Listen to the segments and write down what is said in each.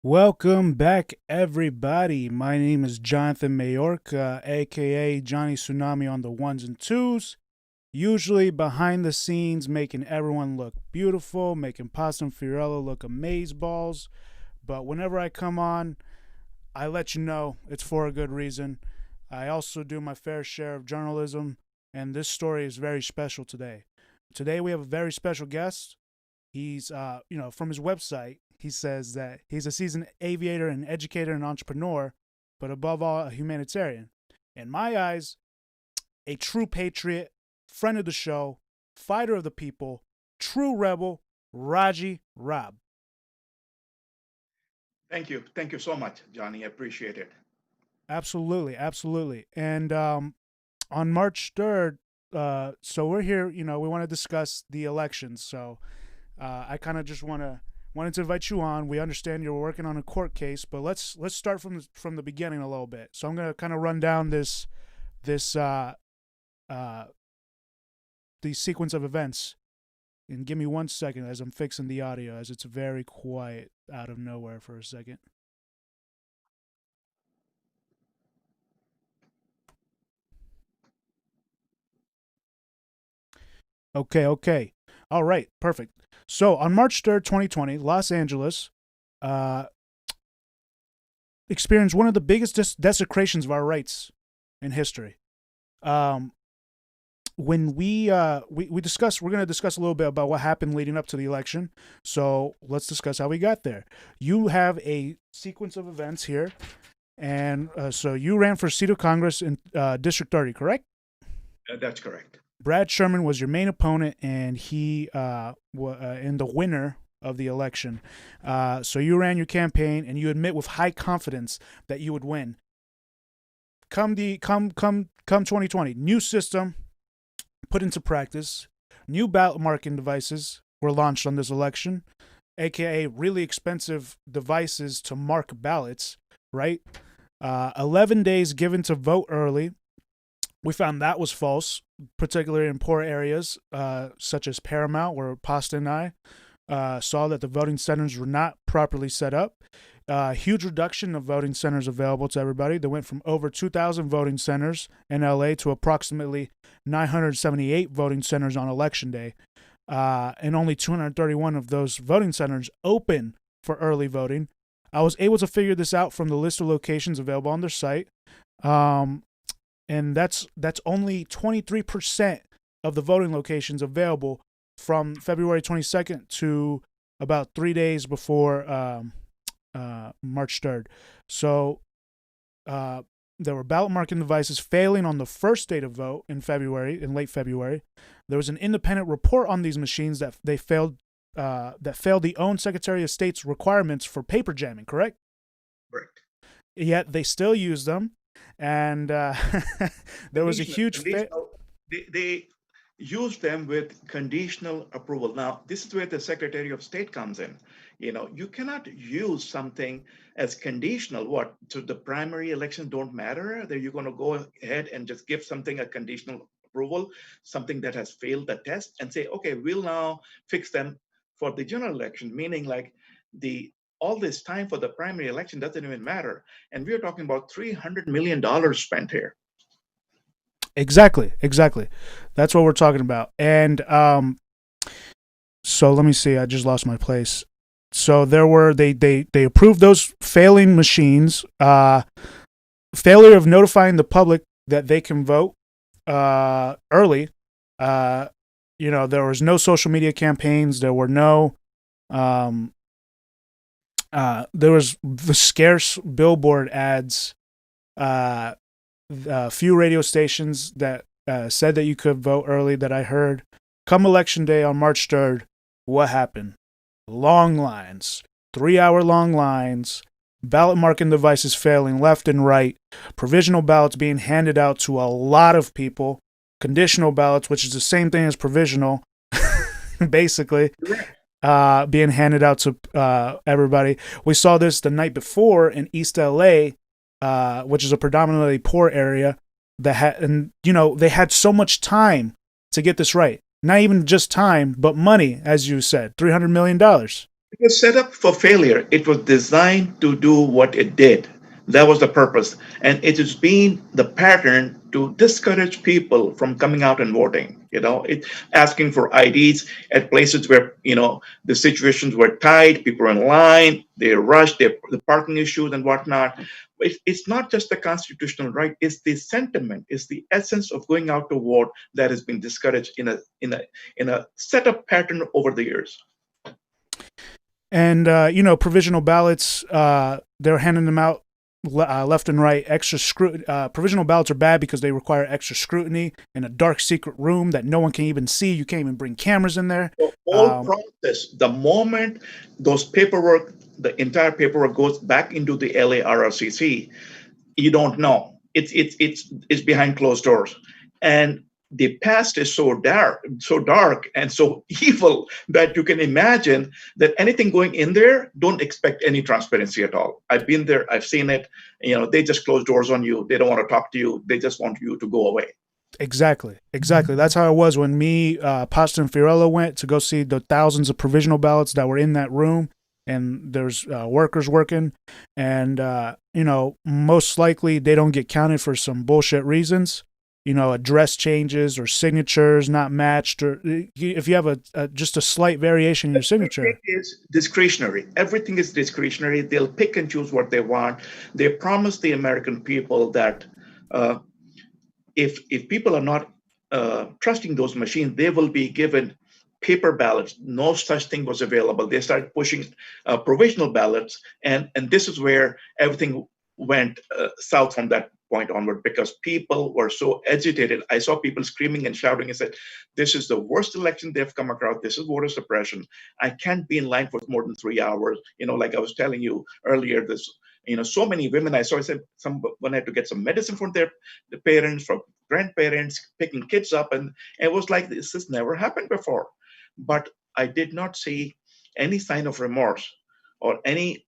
Welcome back, everybody. My name is Jonathan Mayorka, aka Jonny Tsunami on the ones and twos. Usually behind the scenes, making everyone look beautiful, making Pasta and Fiorella look amazeballs. But whenever I come on, I let you know it's for a good reason. I also do my fair share of journalism, and this story is very special today. Today we have a very special guest. He's, from his website, he says that he's a seasoned aviator and educator and entrepreneur, but above all, a humanitarian. In my eyes, a true patriot, friend of the show, fighter of the people, true rebel, Raji Rab. Thank you. Thank you so much, Johnny. I appreciate it. Absolutely, absolutely. And on March 3rd, so we're here, we want to discuss the elections. So I kind of just wanted to invite you on. We understand you're working on a court case, but let's start from the beginning a little bit. So I'm gonna kind of run down this the sequence of events, and give me 1 second as I'm fixing the audio, as it's very quiet out of nowhere for a second. Okay. All right, perfect. So on March 3rd, 2020, Los Angeles uh, experienced one of the biggest desecrations of our rights in history. Um, when we discuss, we're going to discuss a little bit about what happened leading up to the election. So let's discuss how we got there. You have a sequence of events here, and so you ran for seat of Congress in District 30, correct? That's correct. Brad Sherman was your main opponent, and he in the winner of the election. So you ran your campaign, and you admit with high confidence that you would win. Come 2020, new system put into practice. New ballot marking devices were launched on this election, aka really expensive devices to mark ballots. Right, 11 days given to vote early. We found that was false, particularly in poor areas such as Paramount, where Pasta and I saw that the voting centers were not properly set up. Huge reduction of voting centers available to everybody. They went from over 2,000 voting centers in LA to approximately 978 voting centers on election day. And only 231 of those voting centers open for early voting. I was able to figure this out from the list of locations available on their site. And that's only 23% of the voting locations available from February 22nd to about 3 days before March 3rd. So there were ballot marking devices failing on the first day to vote in late February. There was an independent report on these machines that they failed the own Secretary of State's requirements for paper jamming, correct? Correct. Yet they still used them. And there was a huge they used them with conditional approval. Now, this is where the Secretary of State comes in. You cannot use something as conditional. What? So the primary elections don't matter? That you're going to go ahead and just give something a conditional approval, something that has failed the test, and say, okay, we'll now fix them for the general election, meaning like all this time for the primary election doesn't even matter. And we're talking about $300 million spent here. Exactly. That's what we're talking about. And so let me see. I just lost my place. So they approved those failing machines. Failure of notifying the public that they can vote early. There was no social media campaigns. There were no there was the scarce billboard ads, a few radio stations that said that you could vote early that I heard. Come election day on March 3rd, what happened? Long lines, 3-hour long lines, ballot marking devices failing left and right, provisional ballots being handed out to a lot of people, conditional ballots, which is the same thing as provisional, basically. Being handed out to everybody. We saw this the night before in East LA, which is a predominantly poor area. They had so much time to get this right. Not even just time, but money, as you said, $300 million. It was set up for failure. It was designed to do what it did. That was the purpose. And it has been the pattern to discourage people from coming out and voting. Asking for IDs at places where, the situations were tight, people were in line, they rushed, the parking issues and whatnot. It's not just the constitutional right, it's the sentiment, it's the essence of going out to vote that has been discouraged in a set up pattern over the years. And provisional ballots, they're handing them out left and right. Extra scrutiny. Provisional ballots are bad because they require extra scrutiny in a dark, secret room that no one can even see. You can't even bring cameras in there. The whole process, the moment the entire paperwork goes back into the LA RRCC, you don't know. It's behind closed doors, and the past is so dark and so evil that you can imagine that anything going in there, don't expect any transparency at all. I've been there, I've seen it. They just close doors on you. They don't want to talk to you. They just want you to go away. Exactly. That's how it was when me, Pasta, and Fiorella went to go see the thousands of provisional ballots that were in that room. And there's workers working, and most likely they don't get counted for some bullshit reasons. Address changes or signatures not matched, or if you have just a slight variation in your signature. It is discretionary. Everything is discretionary. They'll pick and choose what they want. They promise the American people that if people are not trusting those machines, they will be given paper ballots. No such thing was available. They started pushing provisional ballots, and this is where everything went south from that point onward, because people were so agitated. I saw people screaming and shouting and said, "This is the worst election they've come across. This is voter suppression. I can't be in line for more than 3 hours." Like I was telling you earlier, so many women I saw. I said someone had to get some medicine for their parents, for grandparents, picking kids up, and it was like this has never happened before. But I did not see any sign of remorse or any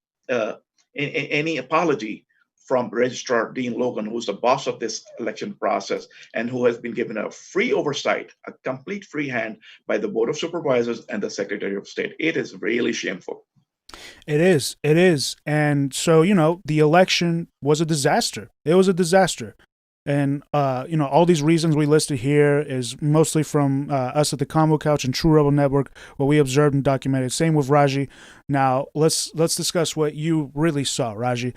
apology from Registrar Dean Logan, who's the boss of this election process and who has been given a free oversight, a complete free hand by the Board of Supervisors and the Secretary of State. It is really shameful. It is. And so, the election was a disaster. It was a disaster. And, all these reasons we listed here is mostly from us at the Convo Couch and True Rebel Network, what we observed and documented. Same with Raji. Now, let's discuss what you really saw, Raji.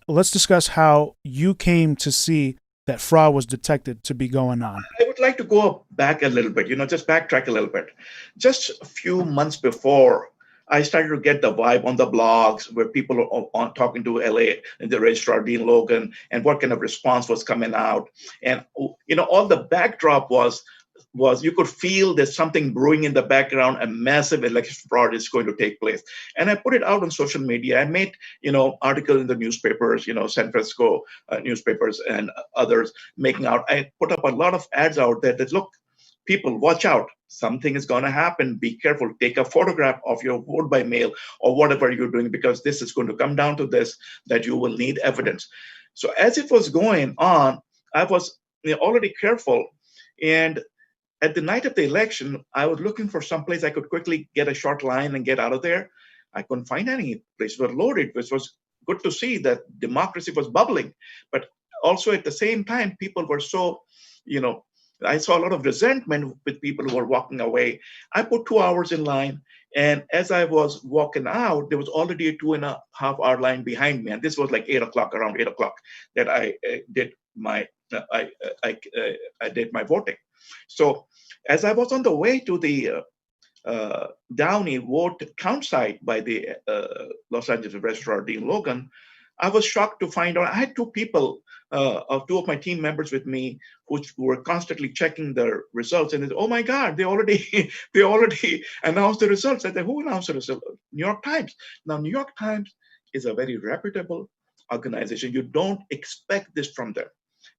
Let's discuss how you came to see that fraud was detected to be going on. I would like to go back a little bit, just backtrack a little bit. Just a few months before, I started to get the vibe on the blogs where people are on talking to LA and the registrar Dean Logan and what kind of response was coming out. And all the backdrop was you could feel there's something brewing in the background, a massive election fraud is going to take place. And I put it out on social media. I made articles in the newspapers, San Francisco newspapers and others making out. I put up a lot of ads out there that, look, people, watch out. Something is going to happen. Be careful. Take a photograph of your vote by mail or whatever you're doing, because this is going to come down to this, that you will need evidence. So as it was going on, I was already careful. And at the night of the election, I was looking for some place I could quickly get a short line and get out of there. I couldn't find any. Places were loaded, which was good to see that democracy was bubbling. But also at the same time, people were so, I saw a lot of resentment with people who were walking away. I put 2 hours in line, and as I was walking out, there was already a 2.5 hour line behind me, and this was like 8 o'clock, around 8 o'clock, that I did my voting. So as I was on the way to the Downey vote count site by the Los Angeles Registrar Dean Logan, I was shocked to find out I had two of my team members with me who were constantly checking the results, and they said, "Oh my God, they already announced the results." I said, "Who announced the results?" New York Times. Now, New York Times is a very reputable organization. You don't expect this from them.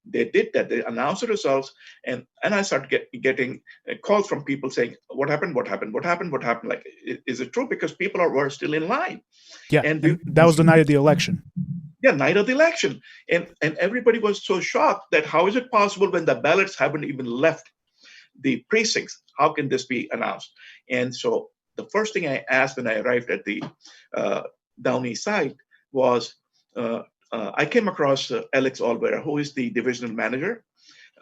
They did that. They announced the results, and I started getting calls from people saying, "What happened? What happened? What happened? What happened?" Like, is it true? Because people were still in line. Yeah, and that was the night of the election. Yeah, night of the election, and everybody was so shocked that how is it possible when the ballots haven't even left the precincts? How can this be announced? And so the first thing I asked when I arrived at the Downey site was, I came across Alex Olvera, who is the divisional manager,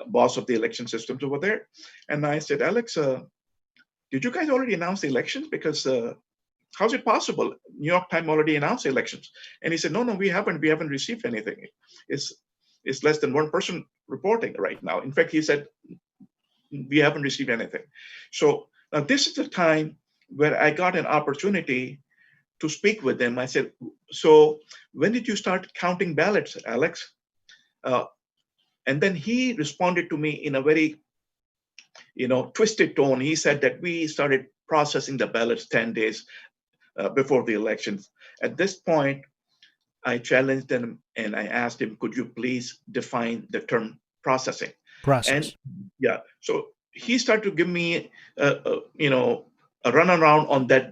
boss of the election systems over there. And I said, Alex, did you guys already announce the elections? Because how's it possible? New York Times already announced the elections. And he said, no, we haven't. We haven't received anything. It's less than one person reporting right now. In fact, he said, we haven't received anything. So now this is the time where I got an opportunity to speak with him. I said, so when did you start counting ballots, Alex? And then he responded to me in a very, twisted tone. He said that we started processing the ballots 10 days before the elections. At this point, I challenged him and I asked him, could you please define the term processing? Process. And yeah, so he started to give me, a runaround on that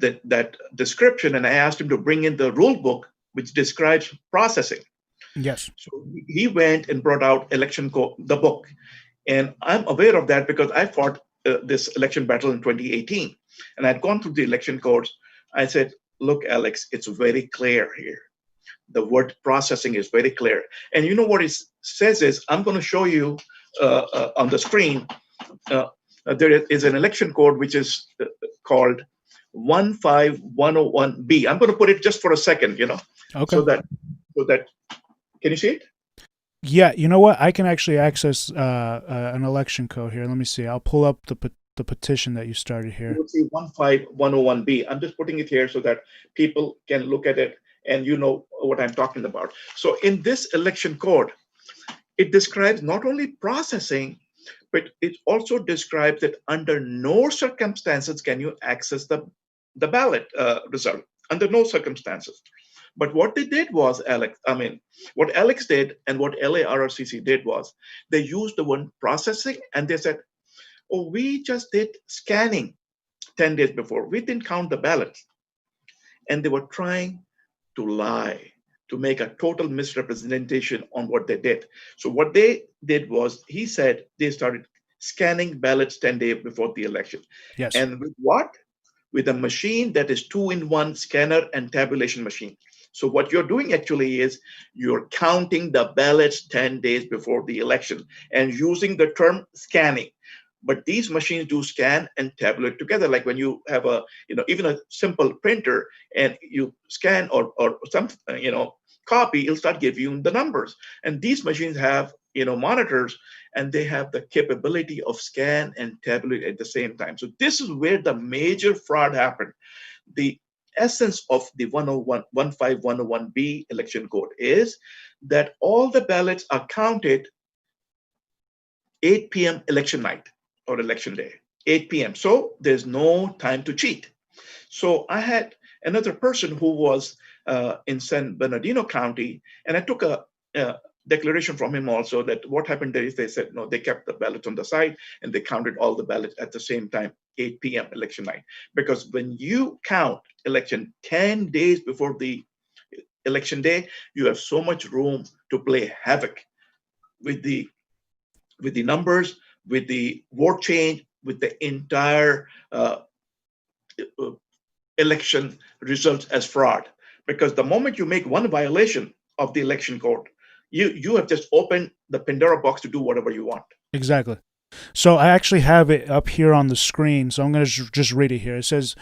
description, and I asked him to bring in the rule book which describes processing. Yes. So he went and brought out election code, the book, and I'm aware of that because I fought this election battle in 2018, and I'd gone through the election codes. I said, "Look, Alex, it's very clear here. The word processing is very clear, and you know what it says is, I'm going to show you on the screen." There is an election code which is called 15101B. I'm going to put it just for a second, Okay. so that can you see it? Yeah, you know what? I can actually access an election code here. Let me see. I'll pull up the petition that you started here. You will see 15101B. I'm just putting it here so that people can look at it and you know what I'm talking about. So in this election code, it describes not only processing, but it also describes that under no circumstances can you access the ballot result, under no circumstances. But what they did was, what Alex did and what LARRCC did was, they used the word processing and they said, oh, we just did scanning 10 days before. We didn't count the ballots. And they were trying to lie, to make a total misrepresentation on what they did. So what they did was, he said they started scanning ballots 10 days before the election. Yes. And with what? With a machine that is 2-in-1 scanner and tabulation machine. So what you're doing actually is you're counting the ballots 10 days before the election and using the term scanning. But these machines do scan and tabulate together. Like when you have even a simple printer and you scan or some, copy, it'll start giving you the numbers. And these machines have, monitors, and they have the capability of scan and tabulate at the same time. So this is where the major fraud happened. The essence of the 15101B election code is that all the ballots are counted 8 p.m. election night or election day, 8 p.m. So there's no time to cheat. So I had another person who was in San Bernardino County, and I took a declaration from him also that what happened there is they said, no, they kept the ballots on the side and they counted all the ballots at the same time, 8 p.m. election night. Because when you count election 10 days before the election day, you have so much room to play havoc with the numbers, with the vote change, with the entire election results as fraud. Because the moment you make one violation of the election code, you have just opened the Pandora box to do whatever you want. Exactly. So I actually have it up here on the screen, so I'm going to just read it here. It says,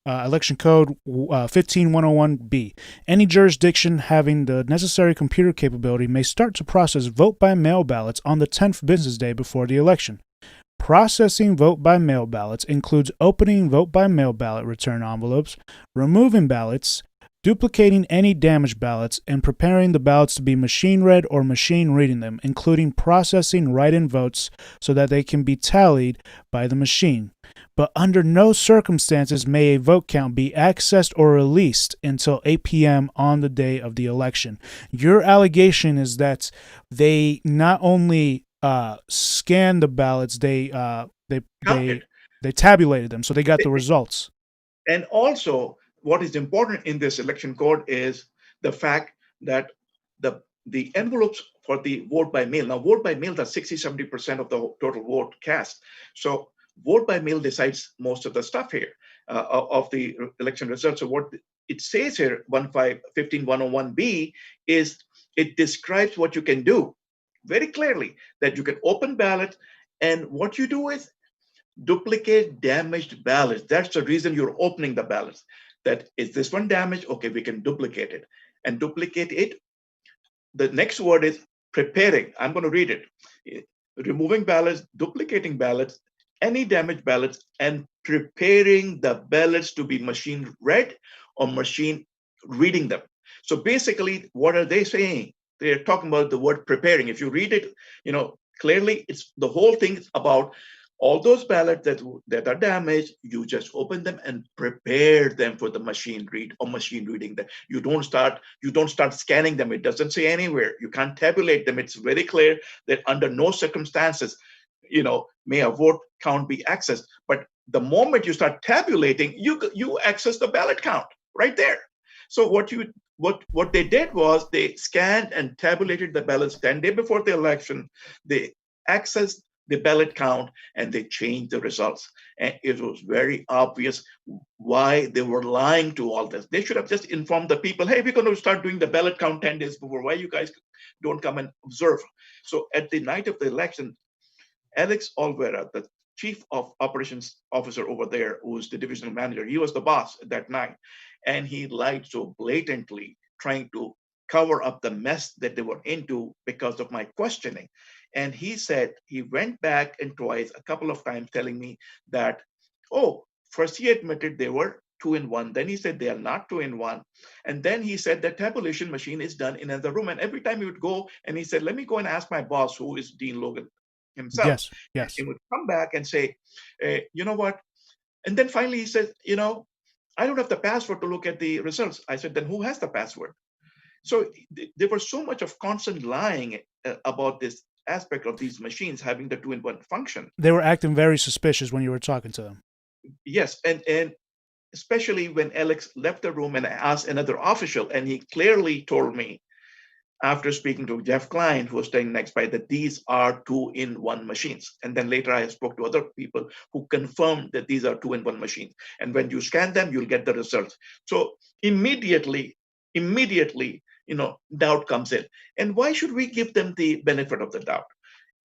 Election Code 15101B. Any jurisdiction having the necessary computer capability may start to process vote-by-mail ballots on the 10th business day before the election. Processing vote-by-mail ballots includes opening vote-by-mail ballot return envelopes, removing ballots, duplicating any damaged ballots, and preparing the ballots to be machine-read or machine-reading them, including processing write-in votes so that they can be tallied by the machine. But under no circumstances may a vote count be accessed or released until 8 p.m. on the day of the election. Your allegation is that they not only scanned the ballots, they tabulated them, so they got the results. And also, what is important in this election code is the fact that the envelopes for the vote by mail, now vote by mail, that's 60-70% of the total vote cast. So vote by mail decides most of the stuff here. of the election results. So what it says here, 15101B, is it describes what you can do very clearly, that you can open ballot, and what you do is duplicate damaged ballots. That's the reason you're opening the ballots. That is this one damaged? Okay, we can duplicate it. And duplicate it, the next word is preparing. I'm going to read it. Removing ballots, duplicating ballots, any damaged ballots, and preparing the ballots to be machine read or machine reading them. So basically, what are they saying? They're talking about the word preparing. If you read it, clearly, it's the whole thing is about all those ballots that are damaged. You just open them and prepare them for the machine read or machine reading them. You don't start scanning them. It doesn't say anywhere. You can't tabulate them. It's very clear that under no circumstances, may a vote count be accessed. But the moment you start tabulating, you access the ballot count right there. So what they did was they scanned and tabulated the ballots 10 days before the election. They accessed the ballot count and they changed the results. And it was very obvious why they were lying to all this. They should have just informed the people, hey, we're going to start doing the ballot count 10 days before. Why you guys don't come and observe? So at the night of the election, Alex Olvera, the chief of operations officer over there, who's the divisional manager, he was the boss that night. And he lied so blatantly, trying to cover up the mess that they were into because of my questioning. And he said he went back and twice, a couple of times, telling me that, first he admitted they were 2-in-1. Then he said they are not 2-in-1. And then he said the tabulation machine is done in another room. And every time he would go and he said, let me go and ask my boss, who is Dean Logan himself. Yes. He would come back and say, you know what? And then finally he said, I don't have the password to look at the results. I said, then who has the password? So there was so much of constant lying about this aspect of these machines having the 2-in-1 function. They were acting very suspicious when you were talking to them. Yes, and especially when Alex left the room and asked another official, and he clearly told me, after speaking to Jeff Klein, who was staying next by, that these are 2-in-1 machines. And then later I spoke to other people who confirmed that these are 2-in-1 machines. And when you scan them, you'll get the results. So immediately, doubt comes in. And why should we give them the benefit of the doubt?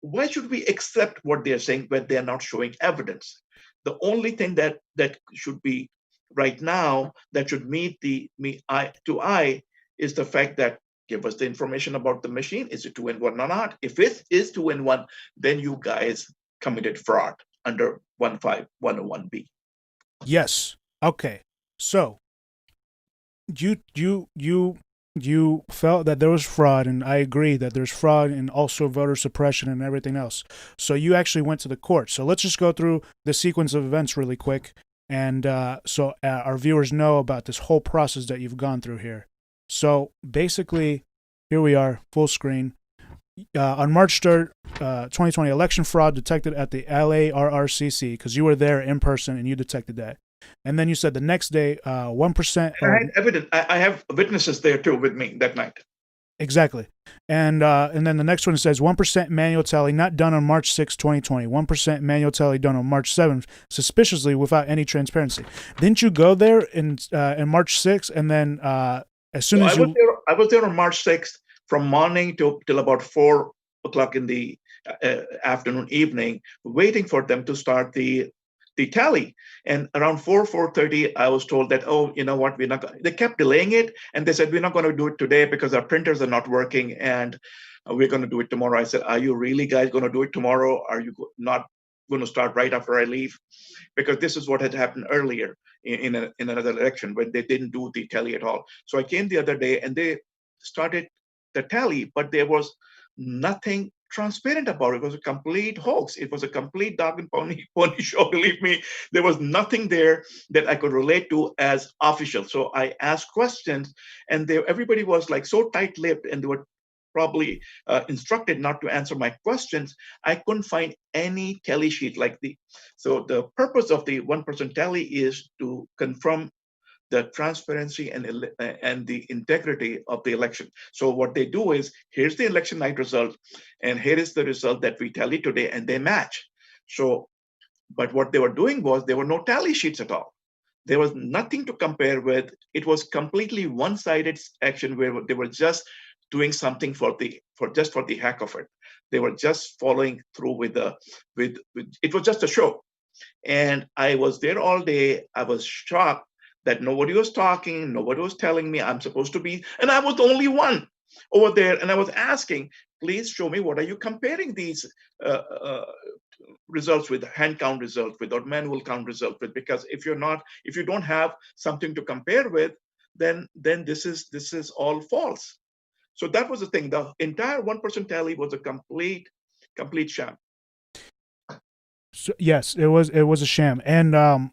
Why should we accept what they're saying when they're not showing evidence? The only thing that should be right now that should meet the eye to eye is the fact that give us the information about the machine. Is it 2-in-1 or not? If it is 2-in-1, then you guys committed fraud under 15101B. Yes. Okay. So you felt that there was fraud, and I agree that there's fraud and also voter suppression and everything else. So you actually went to the court. So let's just go through the sequence of events really quick, and so our viewers know about this whole process that you've gone through here. So basically, here we are, full screen. On March 3rd, 2020, election fraud detected at the LARRCC, because you were there in person and you detected that. And then you said the next day, 1%. I had evidence. I have witnesses there too with me that night. Exactly. And then the next one says 1% manual tally not done on March 6, 2020. 1% manual tally done on March 7th, suspiciously without any transparency. Didn't you go there in March 6th, and then as soon as I was there on March 6th from morning till about 4 o'clock in the afternoon, evening, waiting for them to start the tally. And around 4:30, I was told that, you know what, they kept delaying it. And they said, we're not going to do it today because our printers are not working and we're going to do it tomorrow. I said, are you really guys going to do it tomorrow? Are you not going to start right after I leave? Because this is what had happened earlier in another election when they didn't do the tally at all. So I came the other day and they started the tally, but there was nothing transparent about it. It was a complete hoax. It was a complete dog and pony show. Believe me, there was nothing there that I could relate to as official. So I asked questions, and everybody was like so tight-lipped, and they were probably instructed not to answer my questions. I couldn't find any tally sheet so the purpose of the 1% tally is to confirm the transparency and the integrity of the election. So what they do is, here's the election night result, and here is the result that we tally today, and they match. So, but what they were doing was there were no tally sheets at all. There was nothing to compare with. It was completely one-sided action where they were just doing something for the heck of it. They were just following through with it was just a show. And I was there all day. I was shocked that nobody was talking, nobody was telling me I'm supposed to be, and I was the only one over there. And I was asking, please show me, what are you comparing these uh, uh, results with, hand count results without manual count result with? Because if you don't have something to compare with, then this is all false. So that was the thing. The entire 1% tally was a complete sham. So, yes, it was a sham. And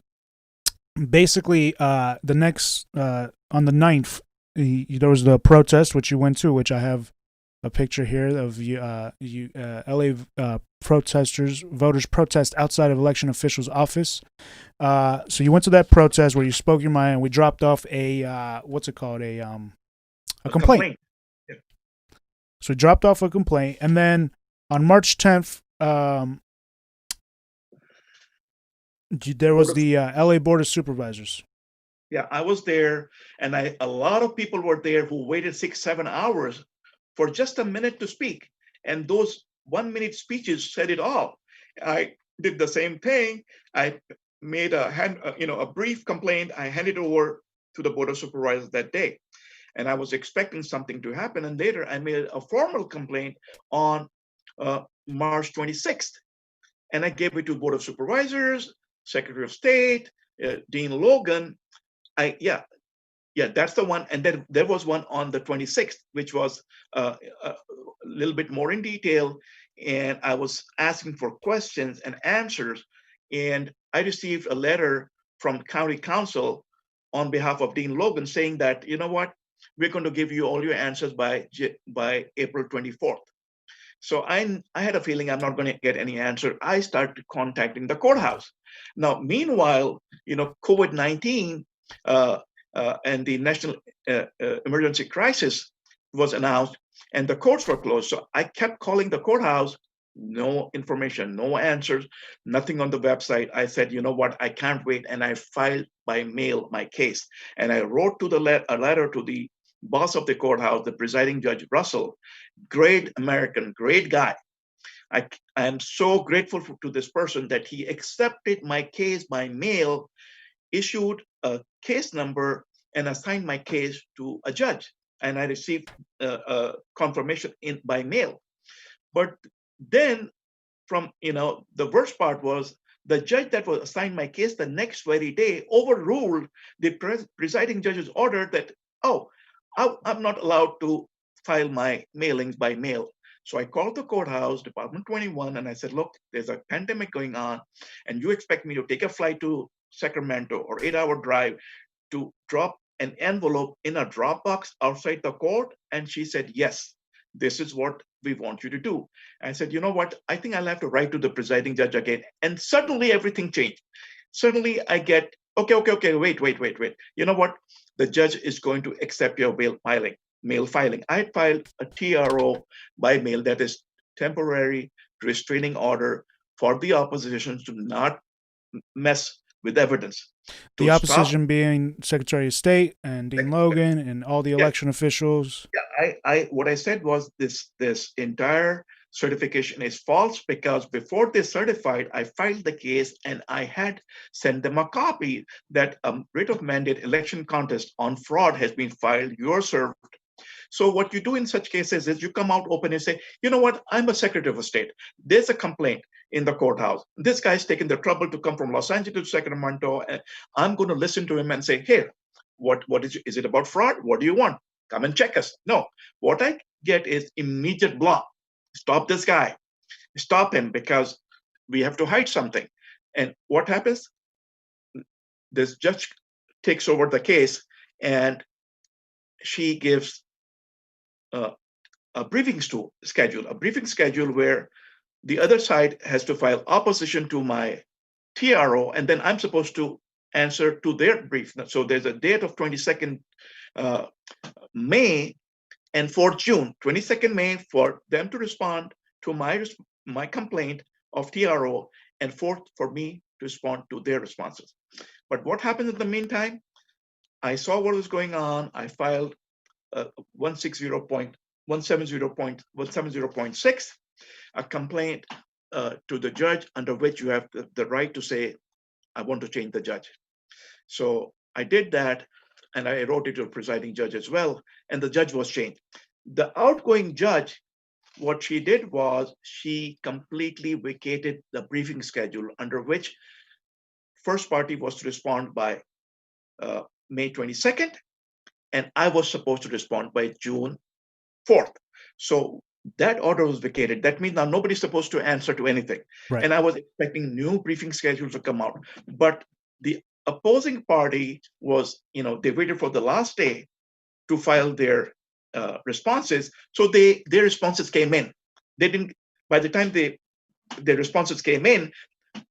basically, the next on the 9th, there was the protest which you went to, which I have a picture here of LA voters protest outside of election officials' office. So you went to that protest where you spoke your mind, and we dropped off a what's it called, a complaint. Yeah. So we dropped off a complaint, and then on March 10th, there was the LA Board of Supervisors. Yeah, I was there, and a lot of people were there who waited 6-7 hours for just a minute to speak, and those 1-minute speeches said it all. I did the same thing. I made a brief complaint. I handed over to the Board of Supervisors that day, and I was expecting something to happen. And later, I made a formal complaint on March 26th, and I gave it to Board of Supervisors, Secretary of State, Dean Logan. That's the one. And then there was one on the 26th, which was a little bit more in detail. And I was asking for questions and answers. And I received a letter from County Council on behalf of Dean Logan saying that, you know what, we're going to give you all your answers by April 24th. So I had a feeling I'm not going to get any answer. I started contacting the courthouse. Now, meanwhile, COVID-19 and the national emergency crisis was announced, and the courts were closed. So I kept calling the courthouse, no information, no answers, nothing on the website. I said, you know what, I can't wait, and I filed by mail my case. And I wrote a letter to the boss of the courthouse, the presiding Judge Russell, great American, great guy. I am so grateful to this person that he accepted my case by mail, issued a case number, and assigned my case to a judge. And I received a confirmation by mail. But then, the worst part was the judge that was assigned my case the next very day overruled the presiding judge's order that, I'm not allowed to file my mailings by mail. So I called the courthouse, Department 21, and I said, look, there's a pandemic going on, and you expect me to take a flight to Sacramento or 8-hour drive to drop an envelope in a Dropbox outside the court? And she said, yes, this is what we want you to do. I said, you know what? I think I'll have to write to the presiding judge again. And suddenly everything changed. Suddenly I get, okay, wait. You know what? The judge is going to accept your mail filing. I filed a TRO by mail, that is temporary restraining order, for the opposition to not mess with evidence. The opposition being Secretary of State and Dean Logan and all the election officials. Yeah, what I said was this entire certification is false, because before they certified, I filed the case and I had sent them a copy that a writ of mandate election contest on fraud has been filed. You're served. So what you do in such cases is you come out open and say, you know what, I'm a Secretary of State. There's a complaint in the courthouse. This guy's taken the trouble to come from Los Angeles to Sacramento, and I'm going to listen to him and say, here, what is it about fraud? What do you want? Come and check us. No, what I get is immediate block. Stop this guy. Stop him, because we have to hide something. And what happens? This judge takes over the case, and she gives a briefing schedule where the other side has to file opposition to my TRO, and then I'm supposed to answer to their brief. So there's a date of 22nd May and 4th June. 22nd May for them to respond to my complaint of TRO, and 4th for me to respond to their responses. But what happened in the meantime? I saw what was going on. I filed 170.170.6, a complaint to the judge under which you have the right to say, I want to change the judge. So I did that, and I wrote it to the presiding judge as well, and the judge was changed. The outgoing judge, what she did was she completely vacated the briefing schedule under which first party was to respond by May 22nd, and I was supposed to respond by June 4th. So that order was vacated. That means now nobody's supposed to answer to anything. Right. And I was expecting new briefing schedules to come out. But the opposing party was, they waited for the last day to file their responses. So their responses came in. They didn't, by the time their responses came in,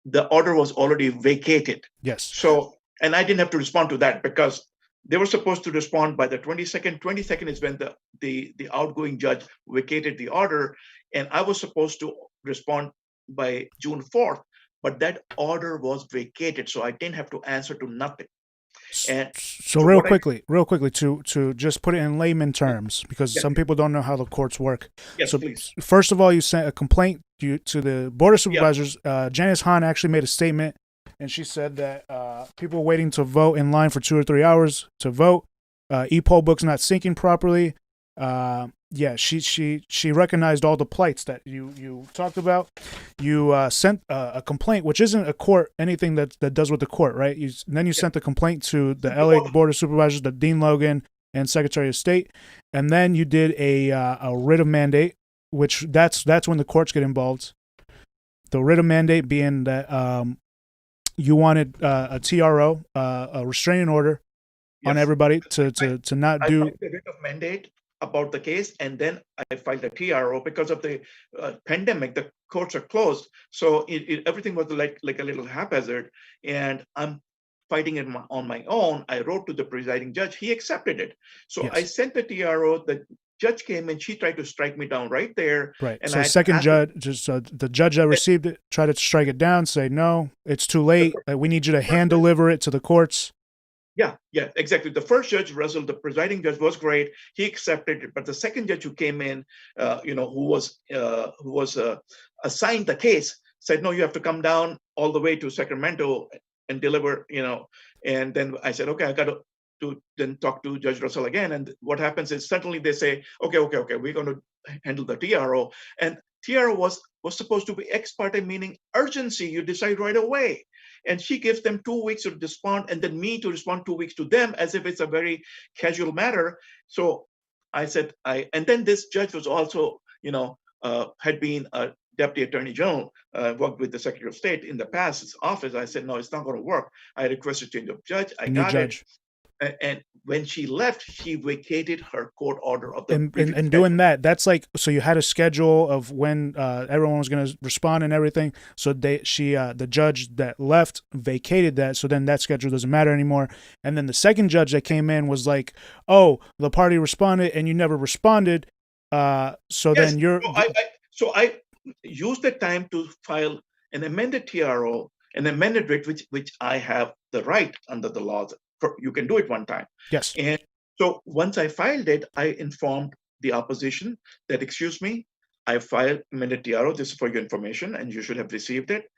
the order was already vacated. Yes. So, and I didn't have to respond to that because they were supposed to respond by the 22nd. 22nd is when the outgoing judge vacated the order, and I was supposed to respond by June 4th, but that order was vacated, so I didn't have to answer to nothing. And so real quickly, to just put it in layman terms, because some people don't know how the courts work. Yes, so please. First of all, you sent a complaint to the Board of Supervisors. Janice Hahn actually made a statement, and she said that people waiting to vote in line for 2 or 3 hours to vote, e-poll books not syncing properly. She recognized all the plights that you talked about. You sent a complaint, which isn't a court, anything that does with the court, right? Then you sent the complaint to the LA Board of Supervisors, the Dean Logan and Secretary of State, and then you did a writ of mandate, which that's when the courts get involved. The writ of mandate being that you wanted a TRO, a restraining order on everybody to not do. I filed the writ of mandate about the case, and then I filed a TRO because of the pandemic. The courts are closed, so everything was like a little haphazard, and I'm fighting it on my own. I wrote to the presiding judge. He accepted it. So I sent the TRO. The judge came and she tried to strike me down right there. Right. And so second judge, the judge that received it, tried to strike it down, say, no, it's too late. We need you to hand deliver it to the courts. Yeah, exactly. The first judge, Russell, the presiding judge, was great. He accepted it, but the second judge who came in, who was assigned the case, said, no, you have to come down all the way to Sacramento and deliver. And then I said, okay, I got to then talk to Judge Russell again. And what happens is suddenly they say, okay, we're going to handle the TRO. And TRO was supposed to be ex parte, meaning urgency. You decide right away. And she gives them 2 weeks to respond, and then me to respond 2 weeks to them, as if it's a very casual matter. So I said, and then this judge was also, had been a deputy attorney general, worked with the Secretary of State in the past, his office. I said, no, it's not going to work. I requested change of judge. I got it. And when she left, she vacated her court order of the and doing that. That's like, so you had a schedule of when everyone was going to respond and everything. So the judge that left vacated that. So then that schedule doesn't matter anymore. And then the second judge that came in was like, oh, the party responded and you never responded. Then you're. So I used the time to file an amended TRO, an amended writ, which I have the right under the laws. You can do it one time. Yes. And so once I filed it, I informed the opposition that, excuse me, I filed amended TRO. This is for your information, and you should have received it.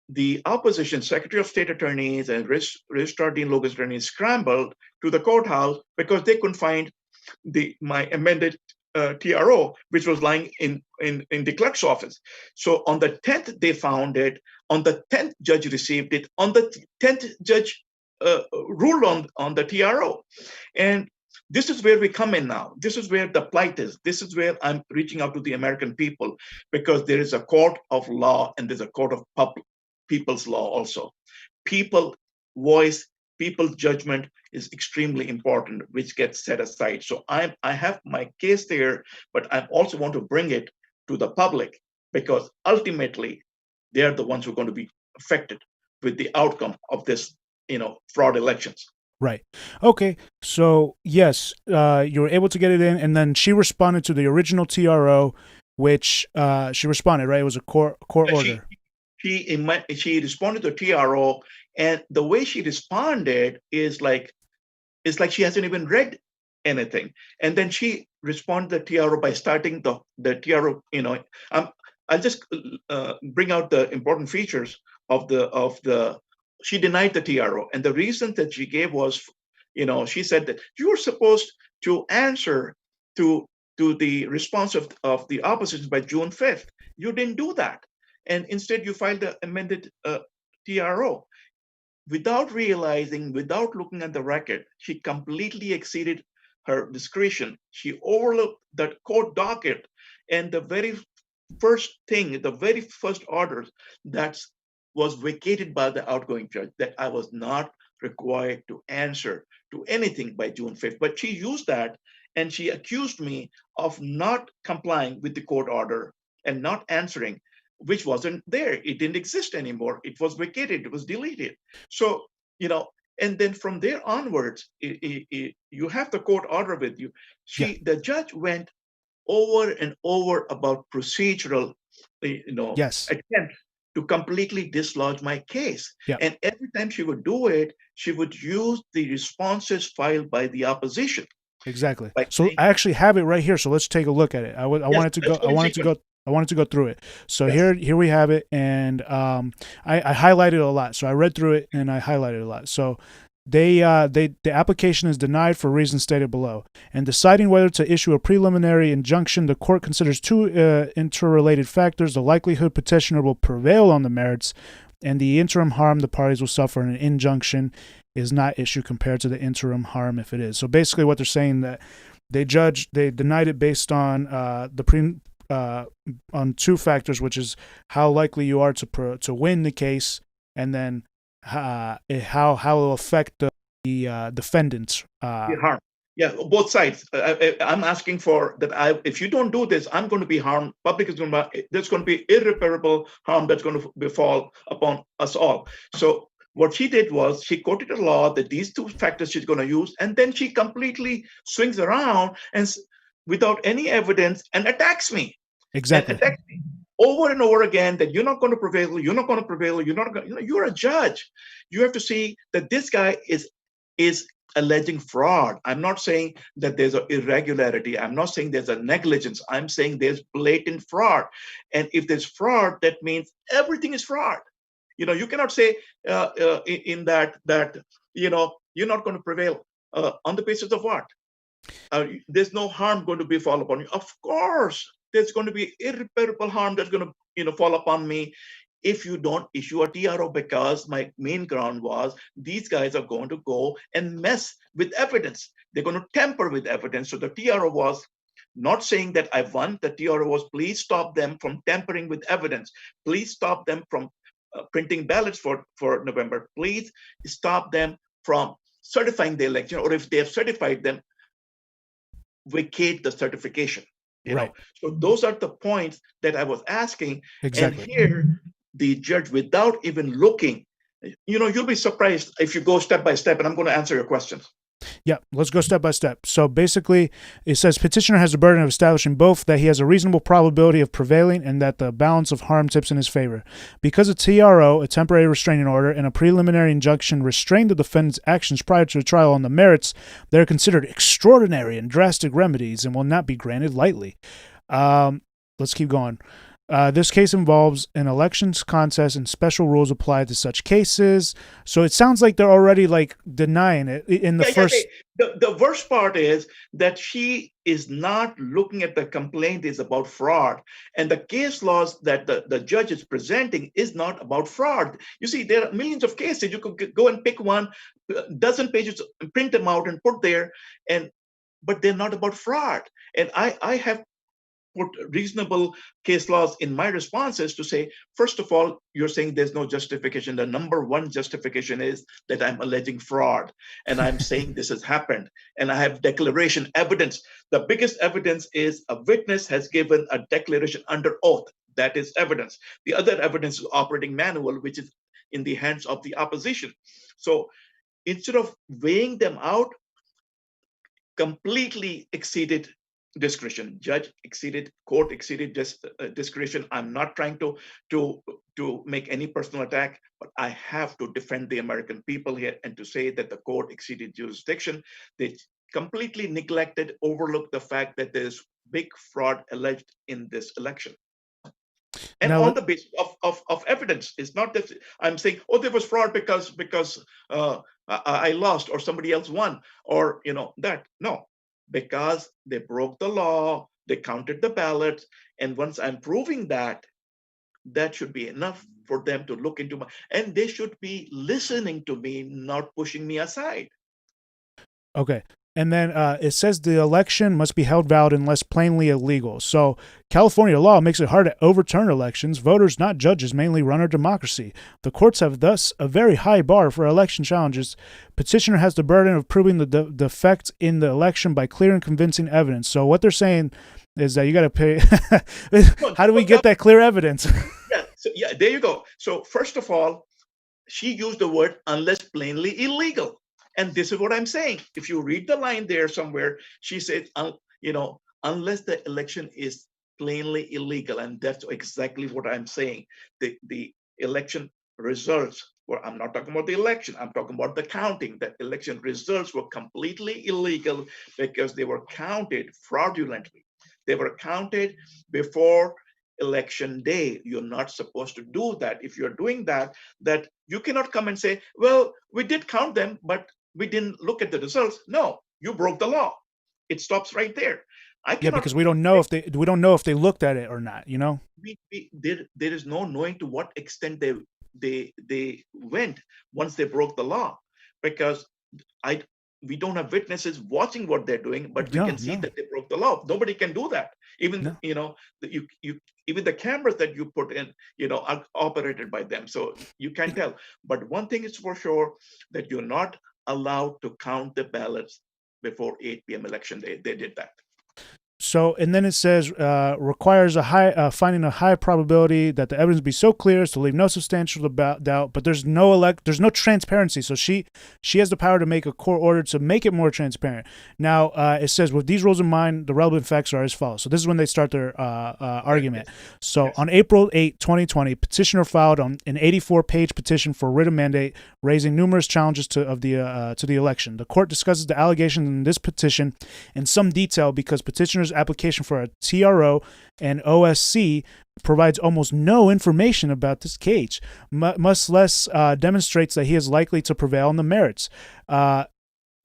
The opposition, Secretary of State attorneys and Registrar Dean Logan's attorneys scrambled to the courthouse because they couldn't find my amended TRO, which was lying in the clerk's office. So on the 10th, they found it. On the 10th, judge received it. On the 10th, judge ruled on the TRO. And this is where we come in now. This is where the plight is. This is where I'm reaching out to the American people, because there is a court of law and there's a court of people's law also. People voice, people's judgment is extremely important, which gets set aside. So I have my case there, but I also want to bring it to the public, because ultimately they're the ones who are going to be affected with the outcome of this fraud elections. Right. Okay. So yes, you were able to get it in, and then she responded to the original TRO, which she responded, right? It was a court order. she responded to TRO, and the way she responded is like it's like she hasn't even read anything. And then she responded to the TRO by starting the TRO. Um, I'll just bring out the important features of the. She denied the TRO, and the reason that she gave was, she said that you were supposed to answer to the response of the opposition by June 5th. You didn't do that, and instead you filed the amended TRO without realizing, without looking at the record. She completely exceeded her discretion. She overlooked that court docket, and the very first thing, the very first order that was vacated by the outgoing judge, that I was not required to answer to anything by June 5th. But she used that, and she accused me of not complying with the court order and not answering, which wasn't there. It didn't exist anymore. It was vacated. It was deleted. So, and then from there onwards, you have the court order with you. Yeah. The judge went over and over about procedural, Yes. attempt to completely dislodge my case. Yeah. And every time she would do it, she would use the responses filed by the opposition. Exactly. By So saying, I actually have it right here. So let's take a look at it. I yes, wanted to go. let's go I in wanted to go. sequence. I wanted to go through it. So Yes. here we have it, and I highlighted a lot. So I read through it and I highlighted a lot. So the application is denied for reasons stated below. And deciding whether to issue a preliminary injunction, the court considers two interrelated factors: the likelihood petitioner will prevail on the merits, and the interim harm the parties will suffer in an injunction is not issued compared to the interim harm if it is. So basically, what they're saying that they denied it based on on two factors, which is how likely you are to win the case, and then how it will affect the defendants. The harm. Yeah, both sides. I'm asking for that. If you don't do this, I'm going to be harmed. Public is going to. There's going to be irreparable harm that's going to befall upon us all. So what she did was she quoted a law that these two factors she's going to use, and then she completely swings around and without any evidence and attacks me. Exactly. And attacks me over and over again that you're not going to prevail. You're not going to prevail. You're not going. You're a judge. You have to see that this guy is alleging fraud. I'm not saying that there's an irregularity. I'm not saying there's a negligence. I'm saying there's blatant fraud. And if there's fraud, that means everything is fraud. You cannot say in that you're not going to prevail on the basis of what? There's no harm going to be fall upon you. Of course, there's going to be irreparable harm that's going to fall upon me if you don't issue a TRO, because my main ground was these guys are going to go and mess with evidence. They're going to tamper with evidence. So the TRO was not saying that I won. The TRO was, please stop them from tampering with evidence. Please stop them from printing ballots for November. Please stop them from certifying the election, or if they have certified them, vacate the certification. Right. So those are the points that I was asking. Exactly. And here the judge, without even looking, you'll be surprised if you go step by step, and I'm going to answer your questions. Yeah, let's go step by step. So basically, it says petitioner has the burden of establishing both that he has a reasonable probability of prevailing and that the balance of harm tips in his favor. Because a TRO, a temporary restraining order, and a preliminary injunction restrain the defendant's actions prior to a trial on the merits, they are considered extraordinary and drastic remedies and will not be granted lightly. Let's keep going. This case involves an elections contest and special rules apply to such cases. So it sounds like they're already like denying it in the first. The worst part is that she is not looking at the complaint is about fraud, and the case laws that the judge is presenting is not about fraud. You see, there are millions of cases. You could go and pick one, dozen pages, print them out and put there, but they're not about fraud. And I have put reasonable case laws in my responses to say, first of all, you're saying there's no justification. The number one justification is that I'm alleging fraud, and I'm saying this has happened, and I have declaration evidence. The biggest evidence is a witness has given a declaration under oath. That is evidence. The other evidence is operating manual, which is in the hands of the opposition. So instead of weighing them out, completely exceeded discretion. Judge exceeded, court exceeded discretion. I'm not trying to to make any personal attack, but I have to defend the American people here and to say that the court exceeded jurisdiction. They completely neglected, overlooked the fact that there's big fraud alleged in this election. And Now, on the basis of evidence. It's not that I'm saying, oh, there was fraud because I lost or somebody else won, or that. No, because they broke the law, they counted the ballots, and once I'm proving that, that should be enough for them to look into and they should be listening to me, not pushing me aside. okay. And then it says the election must be held valid unless plainly illegal. So California law makes it hard to overturn elections. Voters, not judges, mainly run our democracy. The courts have thus a very high bar for election challenges. Petitioner has the burden of proving the defect in the election by clear and convincing evidence. So what they're saying is that you got to pay. How do we get that clear evidence? Yeah, there you go. So first of all, she used the word unless plainly illegal. And this is what I'm saying. If you read the line there somewhere, she said, unless the election is plainly illegal. And that's exactly what I'm saying. The election results, well, I'm not talking about the election, I'm talking about the counting. The election results were completely illegal because they were counted fraudulently. They were counted before election day. You're not supposed to do that. If you're doing that you cannot come and say, well, we did count them, but we didn't look at the results. No, you broke the law. It stops right there. Yeah, because we don't know if they looked at it or not. There is no knowing to what extent they went once they broke the law, because we don't have witnesses watching what they're doing, but we can see that they broke the law. Nobody can do that. Even even the cameras that you put in, are operated by them, so you can't tell. But one thing is for sure, that you're not allowed to count the ballots before 8 p.m. election day. They did that. So, and then it says requires finding a high probability that the evidence be so clear as to leave no substantial doubt. But there's no transparency. So she has the power to make a court order to make it more transparent. Now it says, with these rules in mind, the relevant facts are as follows. So this is when they start their argument. So on April 8, 2020, petitioner filed an 84-page petition for writ of mandate, raising numerous challenges to the election. The court discusses the allegations in this petition in some detail because petitioner's application for a TRO and OSC provides almost no information about this case, much less demonstrates that he is likely to prevail on the merits.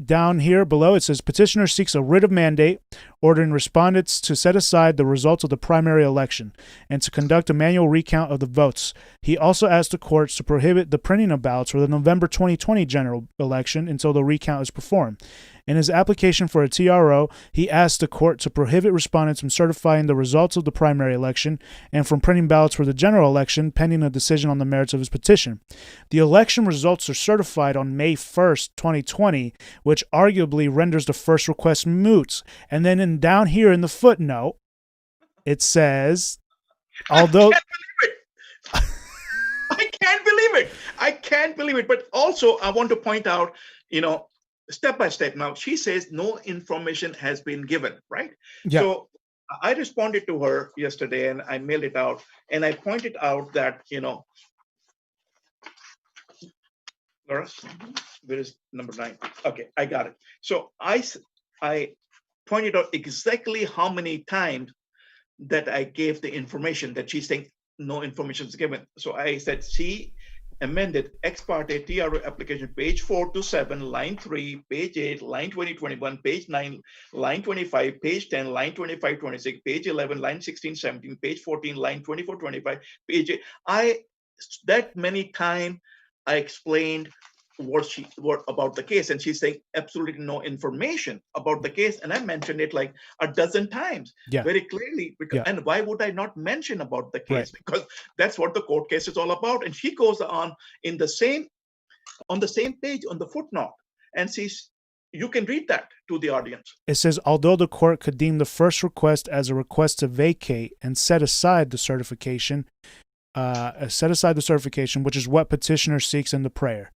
Down here below, it says petitioner seeks a writ of mandate ordering respondents to set aside the results of the primary election and to conduct a manual recount of the votes. He also asked the courts to prohibit the printing of ballots for the November 2020 general election until the recount is performed. In his application for a TRO, he asked the court to prohibit respondents from certifying the results of the primary election and from printing ballots for the general election pending a decision on the merits of his petition. The election results are certified on May 1st, 2020, which arguably renders the first request moot. And then down here in the footnote, it says, although... I can't believe it. But also, I want to point out, step by step. Now, she says no information has been given, right? Yeah. So I responded to her yesterday and I mailed it out, and I pointed out that, Laura, where is number 9? Okay, I got it. So I pointed out exactly how many times that I gave the information that she's saying no information is given. So I said, she amended ex parte TRO application page 4 to 7, line 3, page 8, line 20, 21, page 9, line 25, page 10, line 25, 26, page 11, line 16, 17, page 14, line 24, 25, page 8. That many times I explained what about the case, and she's saying absolutely no information about the case, and I mentioned it like a dozen times, very clearly. And why would I not mention about the case? Right. Because that's what the court case is all about. And she goes on on the same page on the footnote, and you can read that to the audience. It says, although the court could deem the first request as a request to vacate and set aside the certification, which is what petitioner seeks in the prayer.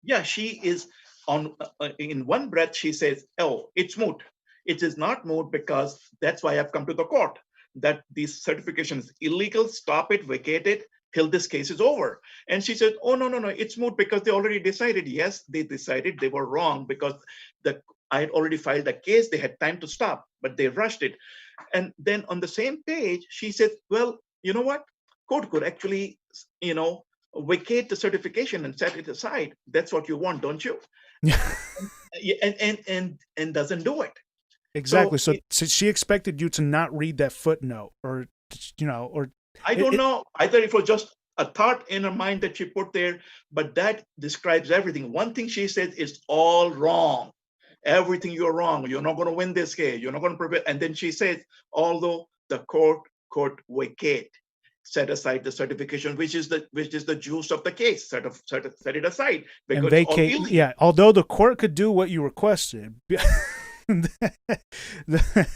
Yeah, she is on in one breath. She says, "Oh, it's moot." It is not moot because that's why I've come to the court. That this certification is illegal. Stop it, vacate it, till this case is over. And she said, oh, no, it's moot because they already decided. Yes, they decided they were wrong because I had already filed a case. They had time to stop, but they rushed it. And then on the same page, she said, well, you know what? Court could actually, vacate the certification and set it aside. That's what you want, don't you? And doesn't do it. Exactly. So she expected you to not read that footnote, or I don't know either. It was just a thought in her mind that she put there, but that describes everything. One thing she said is all wrong. Everything you're wrong. You're not going to win this case. You're not going to prevail. And then she says, although the court could vacate, set aside the certification, which is the juice of the case. Set it aside and vacate. Yeah. Although the court could do what you requested. the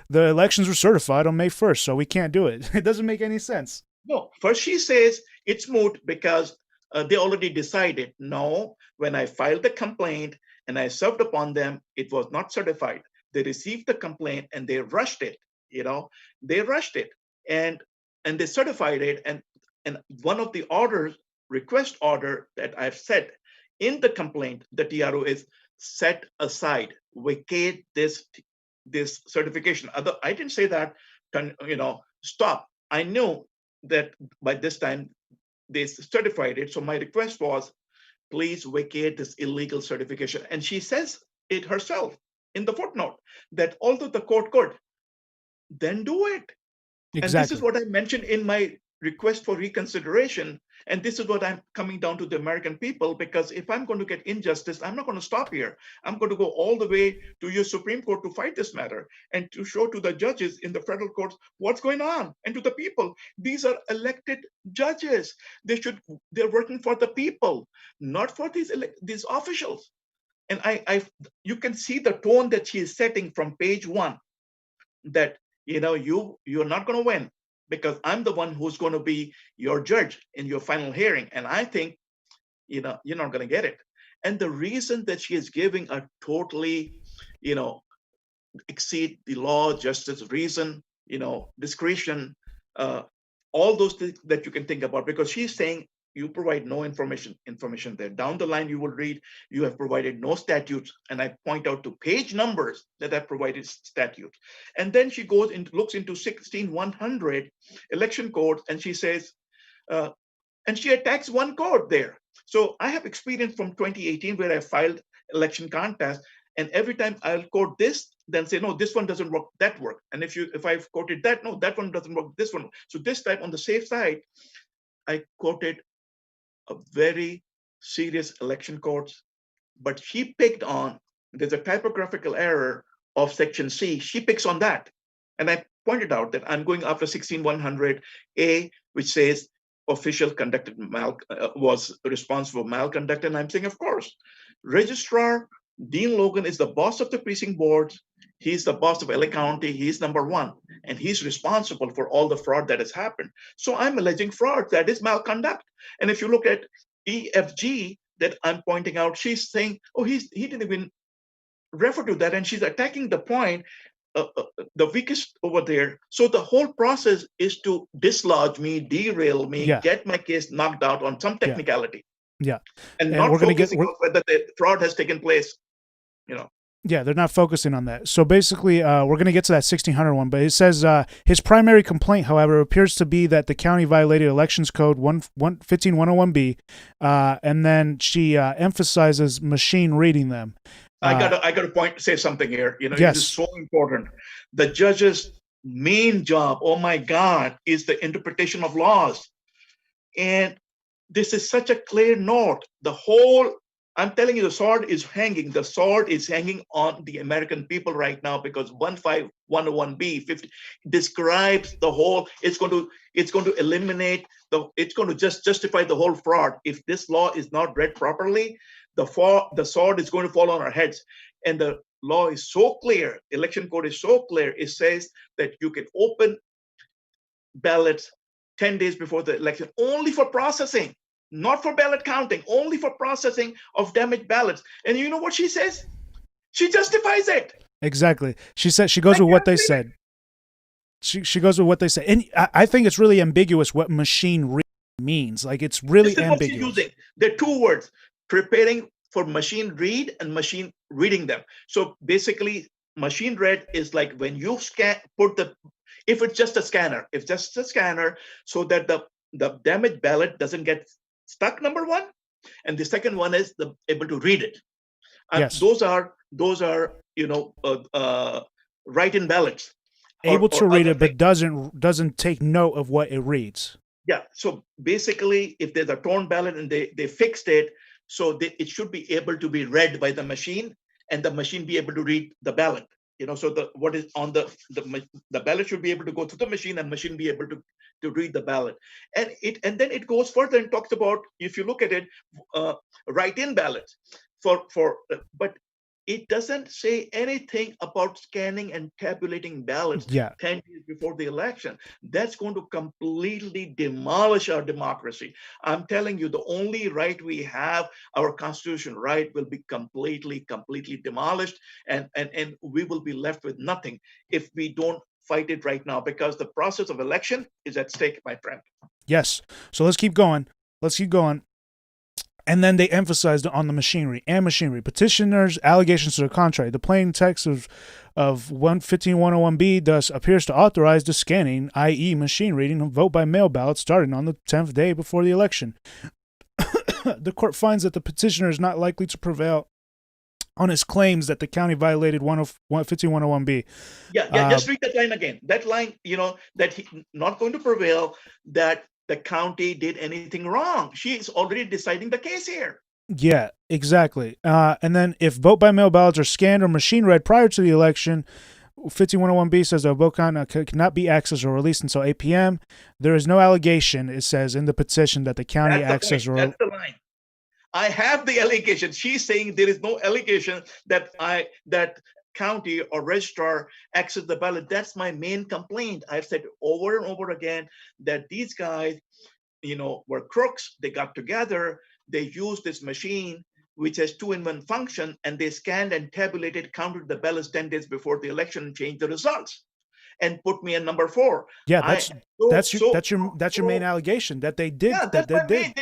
elections were certified on May 1st, so we can't do it. It doesn't make any sense. No, first she says it's moot because they already decided. No, when I filed the complaint and I served upon them, it was not certified. They received the complaint and they rushed it. They rushed it and they certified it. And one of the orders, request order that I've said in the complaint, the TRO is set aside, vacate this certification. I didn't say that, stop. I knew that by this time they certified it. So my request was, please vacate this illegal certification. And she says it herself in the footnote that although the court could, then do it. Exactly. And this is what I mentioned in my request for reconsideration. And this is what I'm coming down to the American people, because if I'm going to get injustice, I'm not going to stop here. I'm going to go all the way to your Supreme Court to fight this matter and to show to the judges in the federal courts what's going on, and to the people. These are elected judges. They're working for the people, not for these officials. And you can see the tone that she is setting from page 1, that you're not going to win, because I'm the one who's going to be your judge in your final hearing. And I think, you're not going to get it. And the reason that she is giving a totally, exceed the law, justice, reason, discretion, all those things that you can think about, because she's saying you provide no information there. Down the line, you will read, you have provided no statutes. And I point out to page numbers that I provided statutes. And then she goes and looks into 16100 election codes, and she says, and she attacks one code there. So I have experience from 2018 where I filed election contest, and every time I'll quote this, then say, no, this one doesn't work, that work. And if I've quoted that, no, that one doesn't work, this one. So this time, on the safe side, I quoted a very serious election codes, but she picked on, there's a typographical error of section C. She picks on that. And I pointed out that I'm going after 16100A, which says official conducted was responsible for malconduct. And I'm saying, of course, Registrar Dean Logan is the boss of the precinct boards. He's the boss of LA County. He's number 1, and he's responsible for all the fraud that has happened. So I'm alleging fraud, that is malconduct. And if you look at EFG that I'm pointing out, she's saying, oh, he didn't even refer to that, and she's attacking the point, the weakest over there. So the whole process is to dislodge me, derail me, get my case knocked out on some technicality. Yeah. And not focusing on whether the fraud has taken place, Yeah, they're not focusing on that. So basically, we're going to get to that 1600 one, but it says his primary complaint, however, appears to be that the county violated Elections Code 15101B, and then she emphasizes machine reading them. I got to say something here. Yes. This is so important. The judge's main job, oh my God, is the interpretation of laws. And this is such a clear note. I'm telling you, the sword is hanging. The sword is hanging on the American people right now, because 15101B 50 describes the whole. It's going to eliminate it's going to just justify the whole fraud. If this law is not read properly, the sword is going to fall on our heads. And the law is so clear. Election code is so clear. It says that you can open ballots 10 days before the election, only for processing. Not for ballot counting, only for processing of damaged ballots. And you know what she says? She justifies it. Exactly. She goes with what they said. She goes with what they say. And I think it's really ambiguous what machine reading means. Like, it's really This is what she's ambiguous. using. There are two words: preparing for machine read and machine reading them. So basically, machine read is like when you scan, if it's just a scanner, if just a scanner, so that the damaged ballot doesn't get stuck. Number one, and the second one is the able to read it. And Yes. those are write-in ballots, Able to or read other it, things. but doesn't take note of what it reads. Yeah. So basically, if there's a torn ballot and they fixed it, so it should be able to be read by the machine, and the machine be able to read the ballot. So what is on the ballot should be able to go through the machine, and machine be able to read the ballot. And then it goes further and talks about, if you look at it, write-in ballots but it doesn't say anything about scanning and tabulating ballots Yeah. 10 days before the election. That's going to completely demolish our democracy. I'm telling you, the only right we have, our constitutional right, will be completely demolished, and we will be left with nothing if we don't fight it right now, because the process of election is at stake, my friend. Yes. So let's keep going. And then they emphasized on the machinery. Petitioners' allegations to the contrary. The plain text of 115-101B thus appears to authorize the scanning, i.e. machine reading, of vote by mail ballots starting on the 10th day before the election. The court finds that the petitioner is not likely to prevail on his claims that the county violated 115-101B. Yeah, just read that line again. That line, that he's not going to prevail, that the county did anything wrong. She is already deciding the case here. Yeah, exactly. And then if vote by mail ballots are scanned or machine read prior to the election, 15101B says that a vote count cannot be accessed or released until 8 p.m. There is no allegation, it says in the petition, that the county accessed or... That's the line. I have the allegation. She's saying there is no allegation that county or registrar accessed the ballot. That's my main complaint. I've said over and over again that these guys, were crooks. They got together. They used this machine, which has 2-in-1 function, and they scanned and tabulated, counted the ballots 10 days before the election, and changed the results, and put me in number 4. Yeah, that's your main allegation, that they did. Yeah, that's my main.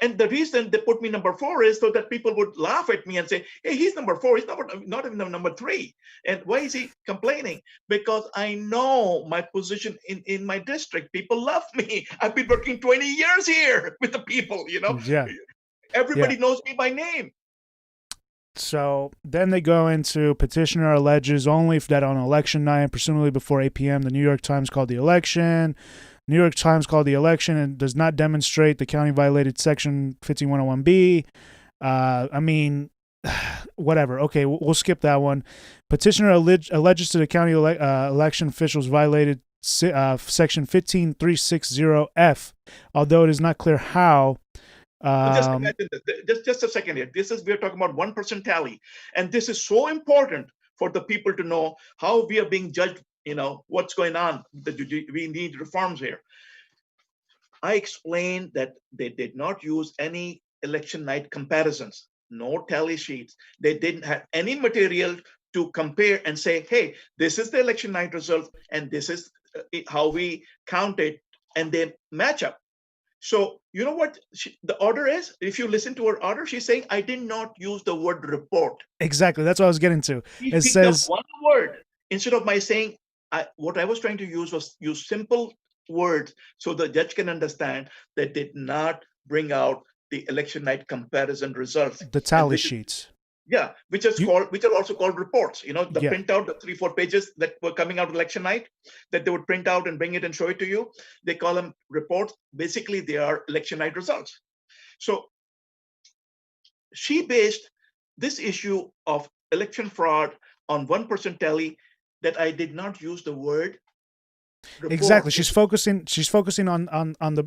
And the reason they put me number 4 is so that people would laugh at me and say, "Hey, he's number 4. He's not even number 3. And why is he complaining?" Because I know my position in my district. People love me. I've been working 20 years here with the people. Yeah. Everybody knows me by name. So then they go into petitioner alleges only that on election night, presumably before 8 p.m., the New York Times called the election. New York Times called the election and does not demonstrate the county violated Section 15101B. I mean, whatever. Okay, we'll skip that one. Petitioner alleges to the county election officials violated Section 15360F, although it is not clear how. Just imagine this. Just a second here. We're talking about 1% tally, and this is so important for the people to know how we are being judged. What's going on. We need reforms here. I explained that they did not use any election night comparisons, no tally sheets. They didn't have any material to compare and say, "Hey, this is the election night result, and this is how we count it," and they match up. So you know what the order is? If you listen to her order, she's saying, "I did not use the word report." Exactly. That's what I was getting to. It says one word instead of my saying. What I was trying to use was use simple words so the judge can understand that did not bring out the election night comparison results. The tally sheets. Yeah, which are also called reports. The printout, the 3-4 pages that were coming out election night, that they would print out and bring it and show it to you. They call them reports. Basically, they are election night results. So she based this issue of election fraud on 1% tally, that I did not use the word report. Exactly. She's focusing on the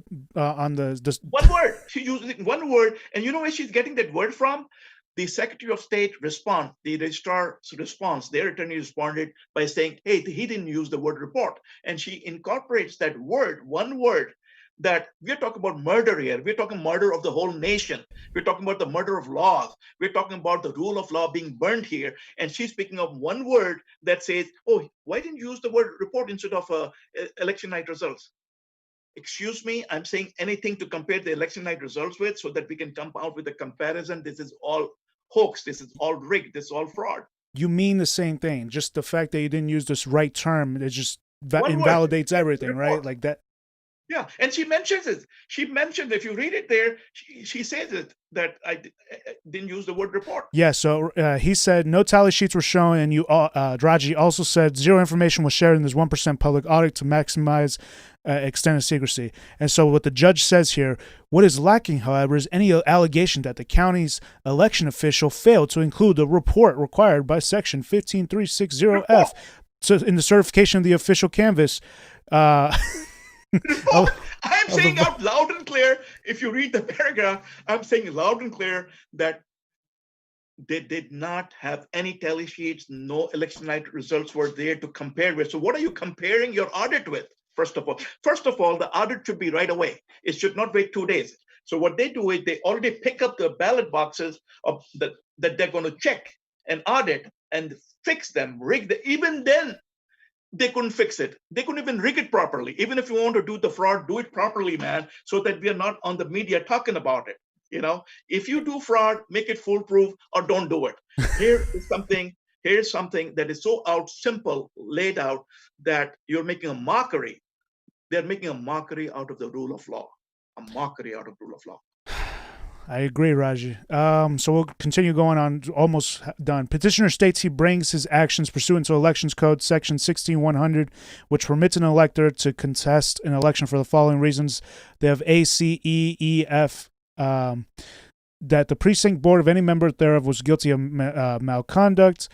one word. She's using one word, and you know where she's getting that word from? The Secretary of State response, the registrar's response, their attorney responded by saying, "Hey, he didn't use the word report." And she incorporates that word, one word, that we're talking about murder here. We're talking murder of the whole nation. We're talking about the murder of laws. We're talking about the rule of law being burned here. And she's picking up one word that says, "Oh, why didn't you use the word report instead of election night results?" excuse me, I'm saying anything to compare the election night results with so that we can come out with a comparison. This is all hoax. This is all rigged. This is all fraud. You mean the same thing. Just the fact that you didn't use this right term, it just One word. invalidates everything, right? Report. Like that. Yeah, and she mentions it. She mentioned, if you read it there, she says it, that I didn't use the word report. Yeah, so he said no tally sheets were shown, and Raji also said zero information was shared in this 1% public audit to maximize extent of secrecy. And so what the judge says here, what is lacking, however, is any allegation that the county's election official failed to include the report required by Section 15360F so in the certification of the official canvass. I'm saying out loud and clear, if you read the paragraph, I'm saying loud and clear that they did not have any tally sheets, no election night results were there to compare with. So what are you comparing your audit with? First of all, the audit should be right away. It should not wait 2 days. So what they do is they already pick up the ballot boxes that they're going to check and audit and fix them, rig them. Even then, they couldn't fix it. They couldn't even rig it properly. Even if you want to do the fraud, do it properly, man, so that we are not on the media talking about it. If you do fraud, make it foolproof or don't do it. Here's something that is so simple, laid out, that you're making a mockery. They're making a mockery out of the rule of law. A mockery out of rule of law. I agree, Raji. So we'll continue going on. Almost done. Petitioner states he brings his actions pursuant to Elections Code Section 16100, which permits an elector to contest an election for the following reasons. They have A, C, E, E, F. That the precinct board of any member thereof was guilty of malconduct.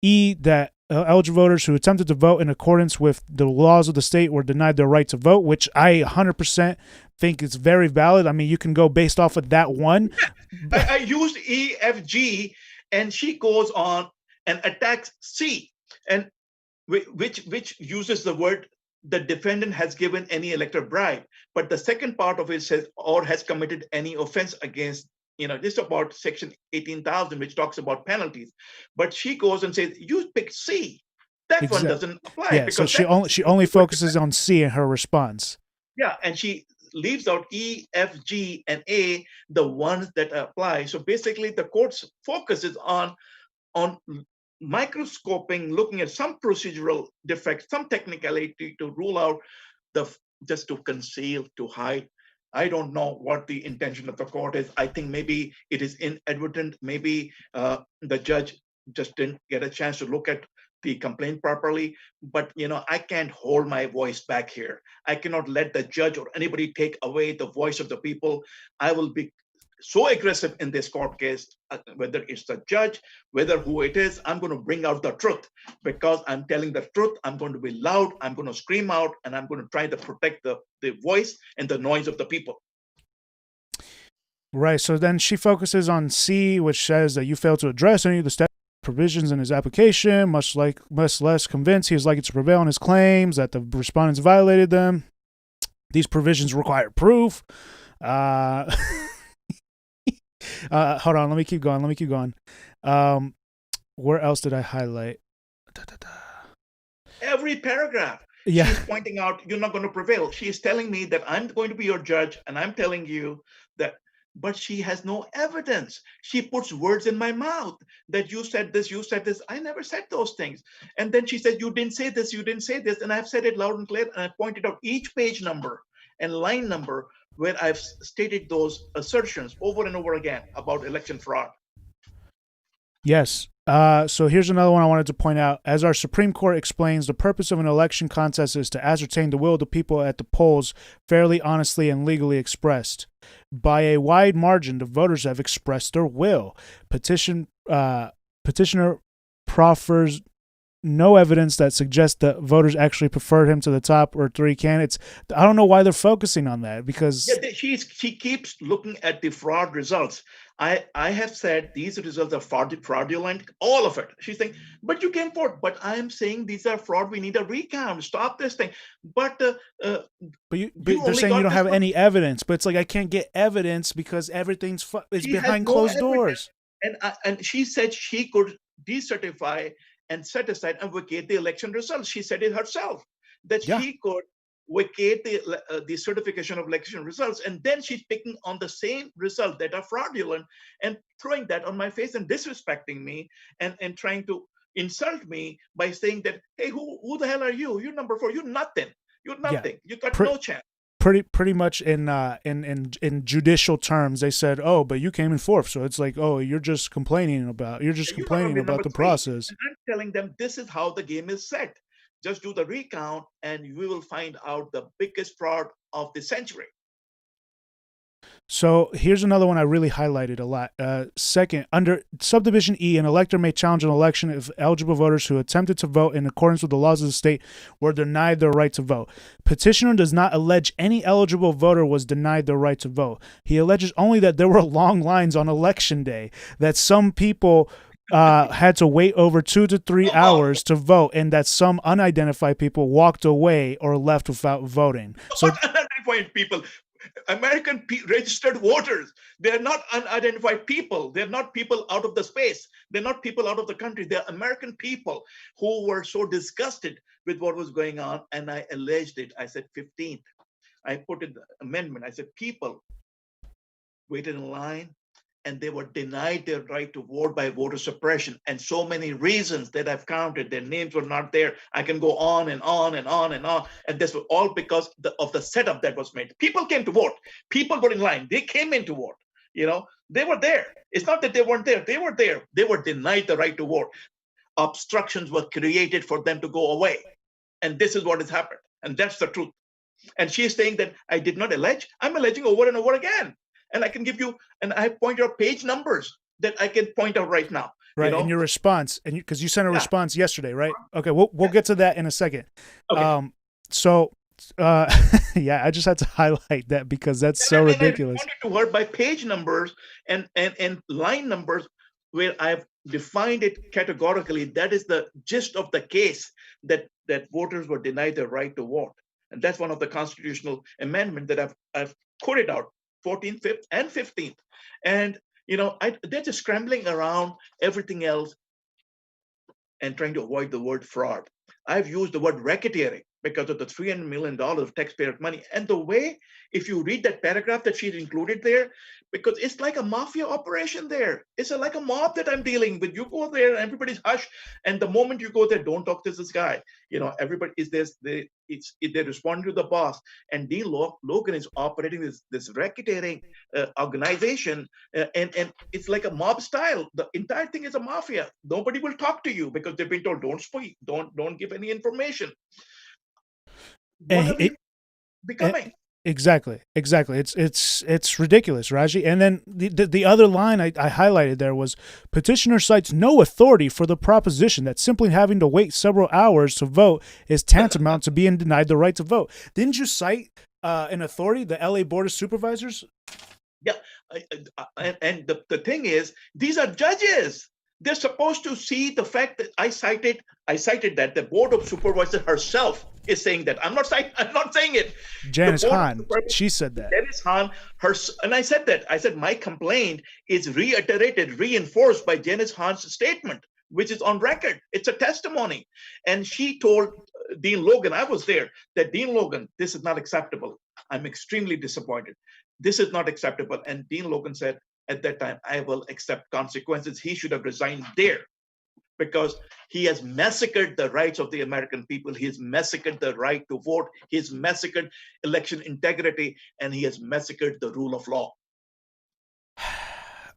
E, that eligible voters who attempted to vote in accordance with the laws of the state were denied their right to vote, which I 100% think is very valid. I mean, you can go based off of that one. I used E, F, G, and she goes on and attacks C, and which uses the word the defendant has given any elector bribe. But the second part of it says, or has committed any offense against, this is about Section 18,000, which talks about penalties. But she goes and says, you pick C. That one doesn't apply. Yeah, so she only focuses on C in her response. Yeah, and she leaves out E, F, G, and A, the ones that apply. So basically, the court's focus is on microscoping, looking at some procedural defects, some technicality to rule out just to conceal, to hide. I don't know what the intention of the court is. I think maybe it is inadvertent. Maybe the judge just didn't get a chance to look at the complaint properly. But, I can't hold my voice back here. I cannot let the judge or anybody take away the voice of the people. I will be so aggressive in this court case, whether it's the judge, whether who it is, I'm going to bring out the truth, because I'm telling the truth. I'm going to be loud. I'm going to scream out, and I'm going to try to protect the voice and the noise of the people. Right. So then she focuses on C, which says that you failed to address any of the statute provisions in his application, much less convinced he is likely to prevail on his claims that the respondents violated them. These provisions require proof. Hold on, let me keep going. Where else did I highlight? Every paragraph. Yeah. She's pointing out you're not going to prevail. She's telling me that I'm going to be your judge, and I'm telling you that, but she has no evidence. She puts words in my mouth that you said this. I never said those things. And then she said, you didn't say this, and I've said it loud and clear, and I pointed out each page number and line number where I've stated those assertions over and over again about election fraud. Yes. So here's another one I wanted to point out. As our Supreme Court explains, the purpose of an election contest is to ascertain the will of the people at the polls fairly, honestly, and legally expressed. By a wide margin, the voters have expressed their will. Petitioner proffers no evidence that suggests that voters actually preferred him to the top or three candidates. I don't know why they're focusing on that, because she keeps looking at the fraud results. I have said these results are fraudulent, all of it. She's saying, but you came forward. But I'm saying these are fraud. We need a recount. Stop this thing. But they're saying you don't have any evidence. But it's like, I can't get evidence because everything's behind closed doors. And she said she could decertify and set aside and vacate the election results. She said it herself, that she could vacate the certification of election results. And then she's picking on the same results that are fraudulent and throwing that on my face and disrespecting me and trying to insult me by saying that, hey, who the hell are you? You're number 4. You're nothing. You're Yeah. nothing. You got no chance. Pretty much in judicial terms, they said, oh, but you came in 4th, so it's like, oh, you're just complaining about the process. And I'm telling them this is how the game is set. Just do the recount, and you will find out the biggest fraud of the century. So here's another one I really highlighted a lot. Second, under subdivision E, an elector may challenge an election if eligible voters who attempted to vote in accordance with the laws of the state were denied their right to vote. Petitioner does not allege any eligible voter was denied their right to vote. He alleges only that there were long lines on election day, that some people had to wait over 2 to 3 hours to vote, and that some unidentified people walked away or left without voting. So unidentified people. American registered voters. They're not unidentified people. They're not people out of the space. They're not people out of the country. They're American people who were so disgusted with what was going on. And I alleged it. I said 15th. I put in the amendment. I said people waited in line and they were denied their right to vote by voter suppression. And so many reasons that I've counted, their names were not there. I can go on and on and on and on. And this was all because of the setup that was made. People came to vote. People were in line. They came in to vote. They were there. It's not that they weren't there. They were there. They were denied the right to vote. Obstructions were created for them to go away. And this is what has happened. And that's the truth. And she is saying that I did not allege. I'm alleging over and over again. And I can give you, and I pointed out page numbers that I can point out right now. Right, in your response, and because you sent a response yesterday, right? Okay, we'll get to that in a second. Okay. Yeah, I just had to highlight that because that's so ridiculous. I pointed to her by page numbers and line numbers where I've defined it categorically. That is the gist of the case, that voters were denied their right to vote. And that's one of the constitutional amendments that I've quoted out. 14th, 5th, and 15th. And, they're just scrambling around everything else and trying to avoid the word fraud. I've used the word racketeering because of the $300 million of taxpayer money. And the way, if you read that paragraph that she's included there, because it's like a mafia operation there. It's like a mob that I'm dealing with. You go there, everybody's hush. And the moment you go there, don't talk to this guy. Everybody is this, they respond to the boss. And Dean Logan is operating this racketeering organization. And it's like a mob style. The entire thing is a mafia. Nobody will talk to you because they've been told, don't speak, don't give any information. What are we becoming? Exactly. It's ridiculous, Raji. And then the other line I highlighted there was petitioner cites no authority for the proposition that simply having to wait several hours to vote is tantamount to being denied the right to vote. Didn't you cite an authority, the LA Board of Supervisors? Yeah, and the thing is, these are judges. They're supposed to see the fact that I cited that the Board of Supervisors herself is saying that. I'm not saying it. Janice Hahn, she said that. Janice Hahn, and I said that. I said my complaint is reinforced by Janice Hahn's statement, which is on record. It's a testimony. And she told Dean Logan, I was there, that Dean Logan, this is not acceptable. I'm extremely disappointed. This is not acceptable. And Dean Logan said, at that time, I will accept consequences. He should have resigned there because he has massacred the rights of the American people. He has massacred the right to vote. He has massacred election integrity, and he has massacred the rule of law.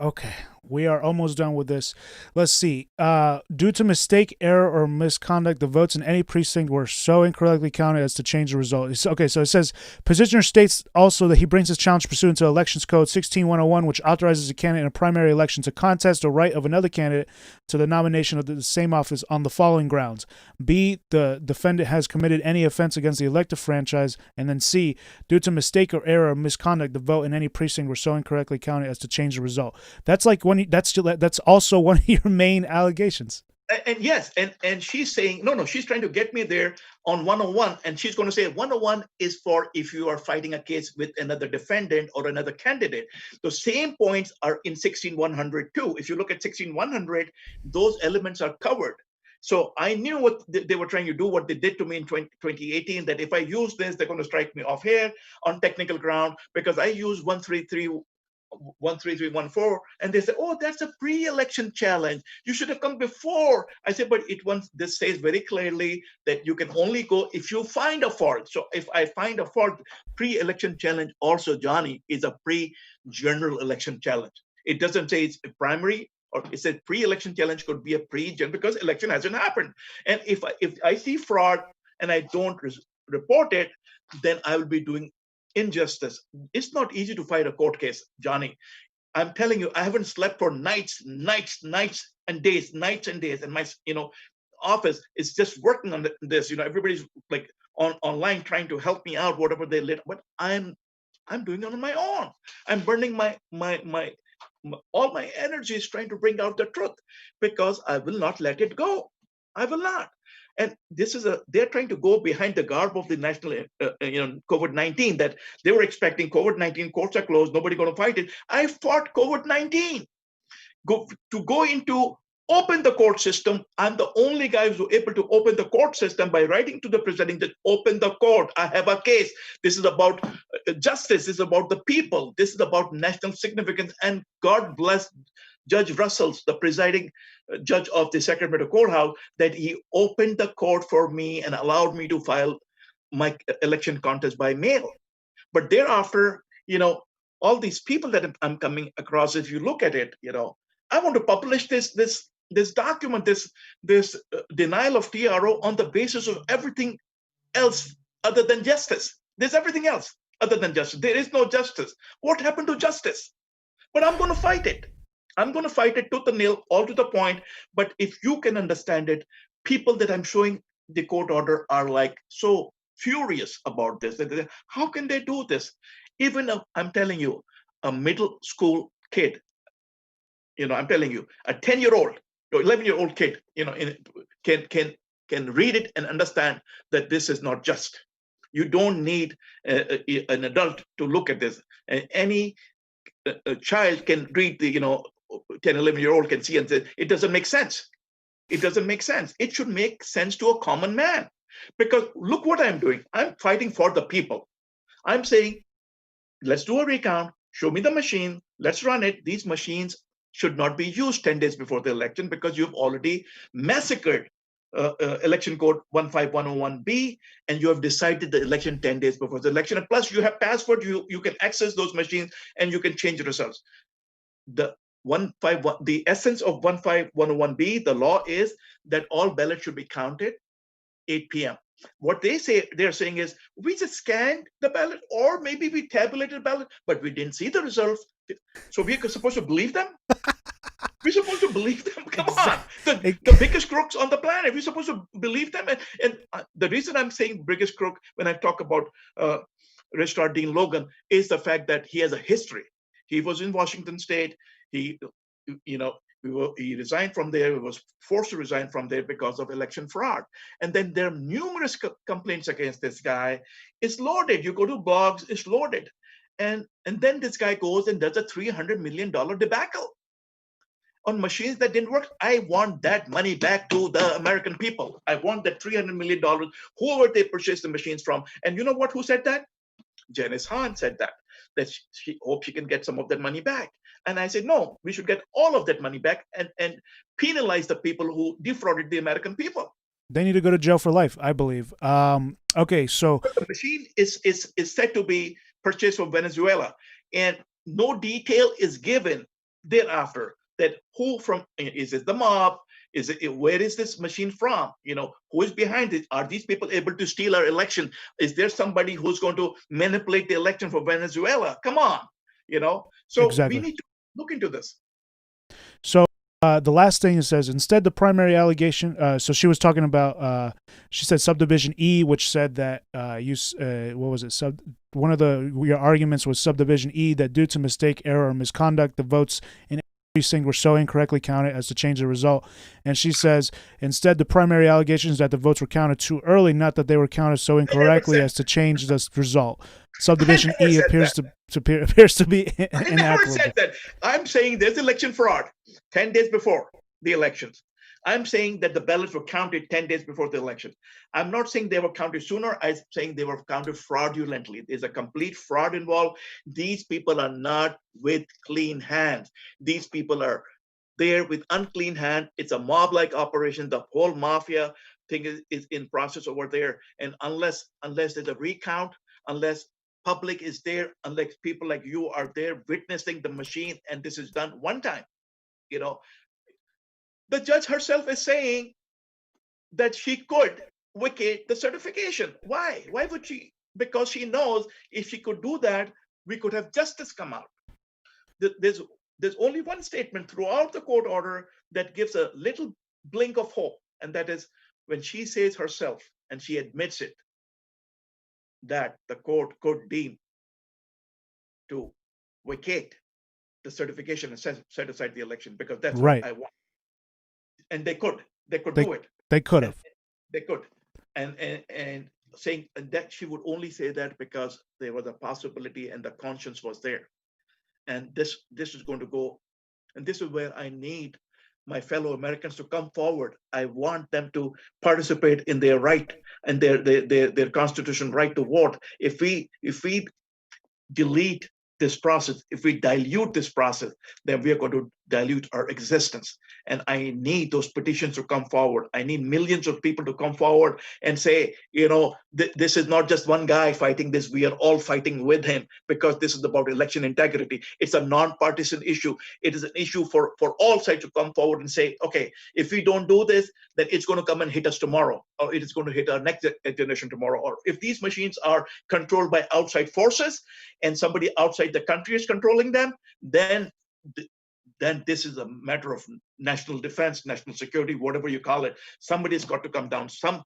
Okay, we are almost done with this. Let's see. Due to mistake, error, or misconduct, the votes in any precinct were so incorrectly counted as to change the result. Okay, so it says, petitioner states also that he brings his challenge pursuant to Elections Code 16101, which authorizes a candidate in a primary election to contest the right of another candidate to the nomination of the same office on the following grounds. B, the defendant has committed any offense against the elective franchise. And then C, due to mistake or error or misconduct, the vote in any precinct were so incorrectly counted as to change the result. That's like that's also one of your main allegations. And yes, and she's saying, no, she's trying to get me there on 101. And she's going to say 101 is for if you are fighting a case with another defendant or another candidate. The same points are in 16100 too. If you look at 16100, those elements are covered. So I knew what they were trying to do, what they did to me in 2018, that if I use this, they're going to strike me off here on technical ground because I use 13314, and they say, oh, that's a pre-election challenge. You should have come before. I said, but this says very clearly that you can only go if you find a fault. So if I find a fault, pre-election challenge also, Johnny, is a pre-general election challenge. It doesn't say it's a primary, or it says pre-election challenge could be a pre-gen because election hasn't happened. And if I see fraud and I don't report it, then I will be doing injustice. It's not easy to fight a court case, Johnny. I'm telling you, I haven't slept for nights and days, and my office is just working on this. Everybody's like online trying to help me out, whatever they let. But I'm doing it on my own. I'm burning my all my energy is trying to bring out the truth because I will not let it go. I will not. And they're trying to go behind the garb of the national, COVID-19, that they were expecting COVID-19, courts are closed, nobody going to fight it. I fought COVID-19. To go into open the court system. I'm the only guy who's able to open the court system by writing to the president that open the court. I have a case. This is about justice. This is about the people. This is about national significance. And God bless Judge Russell's, the presiding judge of the Sacramento courthouse, that he opened the court for me and allowed me to file my election contest by mail. But thereafter, all these people that I'm coming across, if you look at it, I want to publish this document, this denial of TRO on the basis of everything else other than justice. There's everything else other than justice. There is no justice. What happened to justice? But I'm going to fight it. I'm going to fight it tooth and nail, all to the point. But if you can understand it, people that I'm showing the court order are like so furious about this. How can they do this? Even I'm telling you, a middle school kid, I'm telling you, a 10-year-old, 11-year-old kid, can read it and understand that this is not just. You don't need an adult to look at this. Any child can read the 10, 11-year-old can see and say, it doesn't make sense. It doesn't make sense. It should make sense to a common man. Because look what I'm doing. I'm fighting for the people. I'm saying, let's do a recount. Show me the machine. Let's run it. These machines should not be used 10 days before the election because you've already massacred election code 15101B, and you have decided the election 10 days before the election. And plus, you have password. You can access those machines and you can change the results. The essence of 15101B, the law is that all ballots should be counted 8 p.m. What they're saying is, we just scanned the ballot, or maybe we tabulated the ballot, but we didn't see the results. So we're supposed to believe them? We're supposed to believe them? Come on. The biggest crooks on the planet. We're supposed to believe them. And the reason I'm saying biggest crook when I talk about Registrar Dean Logan is the fact that he has a history. He was in Washington State. He resigned from there. He was forced to resign from there because of election fraud. And then there are numerous complaints against this guy. It's loaded. You go to blogs, it's loaded. And then this guy goes and does a $300 million debacle on machines that didn't work. I want that money back to the American people. I want that $300 million, whoever they purchased the machines from. And you know what? Who said that? Janice Hahn said that she hopes she can get some of that money back. And I said, no, we should get all of that money back and penalize the people who defrauded the American people. They need to go to jail for life, I believe. Okay, so the machine is said to be purchased from Venezuela, and no detail is given thereafter that is it the mob? Where is this machine from? Who is behind it? Are these people able to steal our election? Is there somebody who's going to manipulate the election for Venezuela? Come on, So exactly. We need to look into this. So the last thing it says, instead the primary allegation, so she was talking about, she said subdivision E, which said that what was it? One of your arguments was subdivision E, that due to mistake, error, or misconduct, the votes in precinct were so incorrectly counted as to change the result. And she says, instead, the primary allegation is that the votes were counted too early, not that they were counted so incorrectly as to change the result. Subdivision E appears to be inaccurate. I never said that. I'm saying there's election fraud 10 days before the elections. I'm saying that the ballots were counted 10 days before the election. I'm not saying they were counted sooner. I'm saying they were counted fraudulently. There's a complete fraud involved. These people are not with clean hands. These people are there with unclean hand. It's a mob-like operation. The whole mafia thing is in process over there. And unless there's a recount, unless public is there, unless people like you are there witnessing the machine, and this is done one time, you know, the judge herself is saying that she could vacate the certification. Why? Why would she? Because she knows if she could do that, we could have justice come out. There's only one statement throughout the court order that gives a little blink of hope, and that is when she says herself, and she admits it, that the court could deem to vacate the certification and set aside the election, because that's what Right. I want. And they could They do it. they could have. They could. And saying that she would only say that because there was a possibility and the conscience was there. And this is going to go, and this is where I need my fellow Americans to come forward. I want them to participate in their right and their constitutional right to vote. If we delete this process, if we dilute this process, then we are going to dilute our existence. And I need those petitions to come forward. I need millions of people to come forward and say, this is not just one guy fighting this. We are all fighting with him, because this is about election integrity. It's a non-partisan issue. It is an issue for all sides to come forward and say, okay, if we don't do this, then it's going to come and hit us tomorrow, or it is going to hit our next generation tomorrow. Or if these machines are controlled by outside forces and somebody outside the country is controlling them, then this is a matter of national defense, national security, whatever you call it. Somebody's got to come down. Some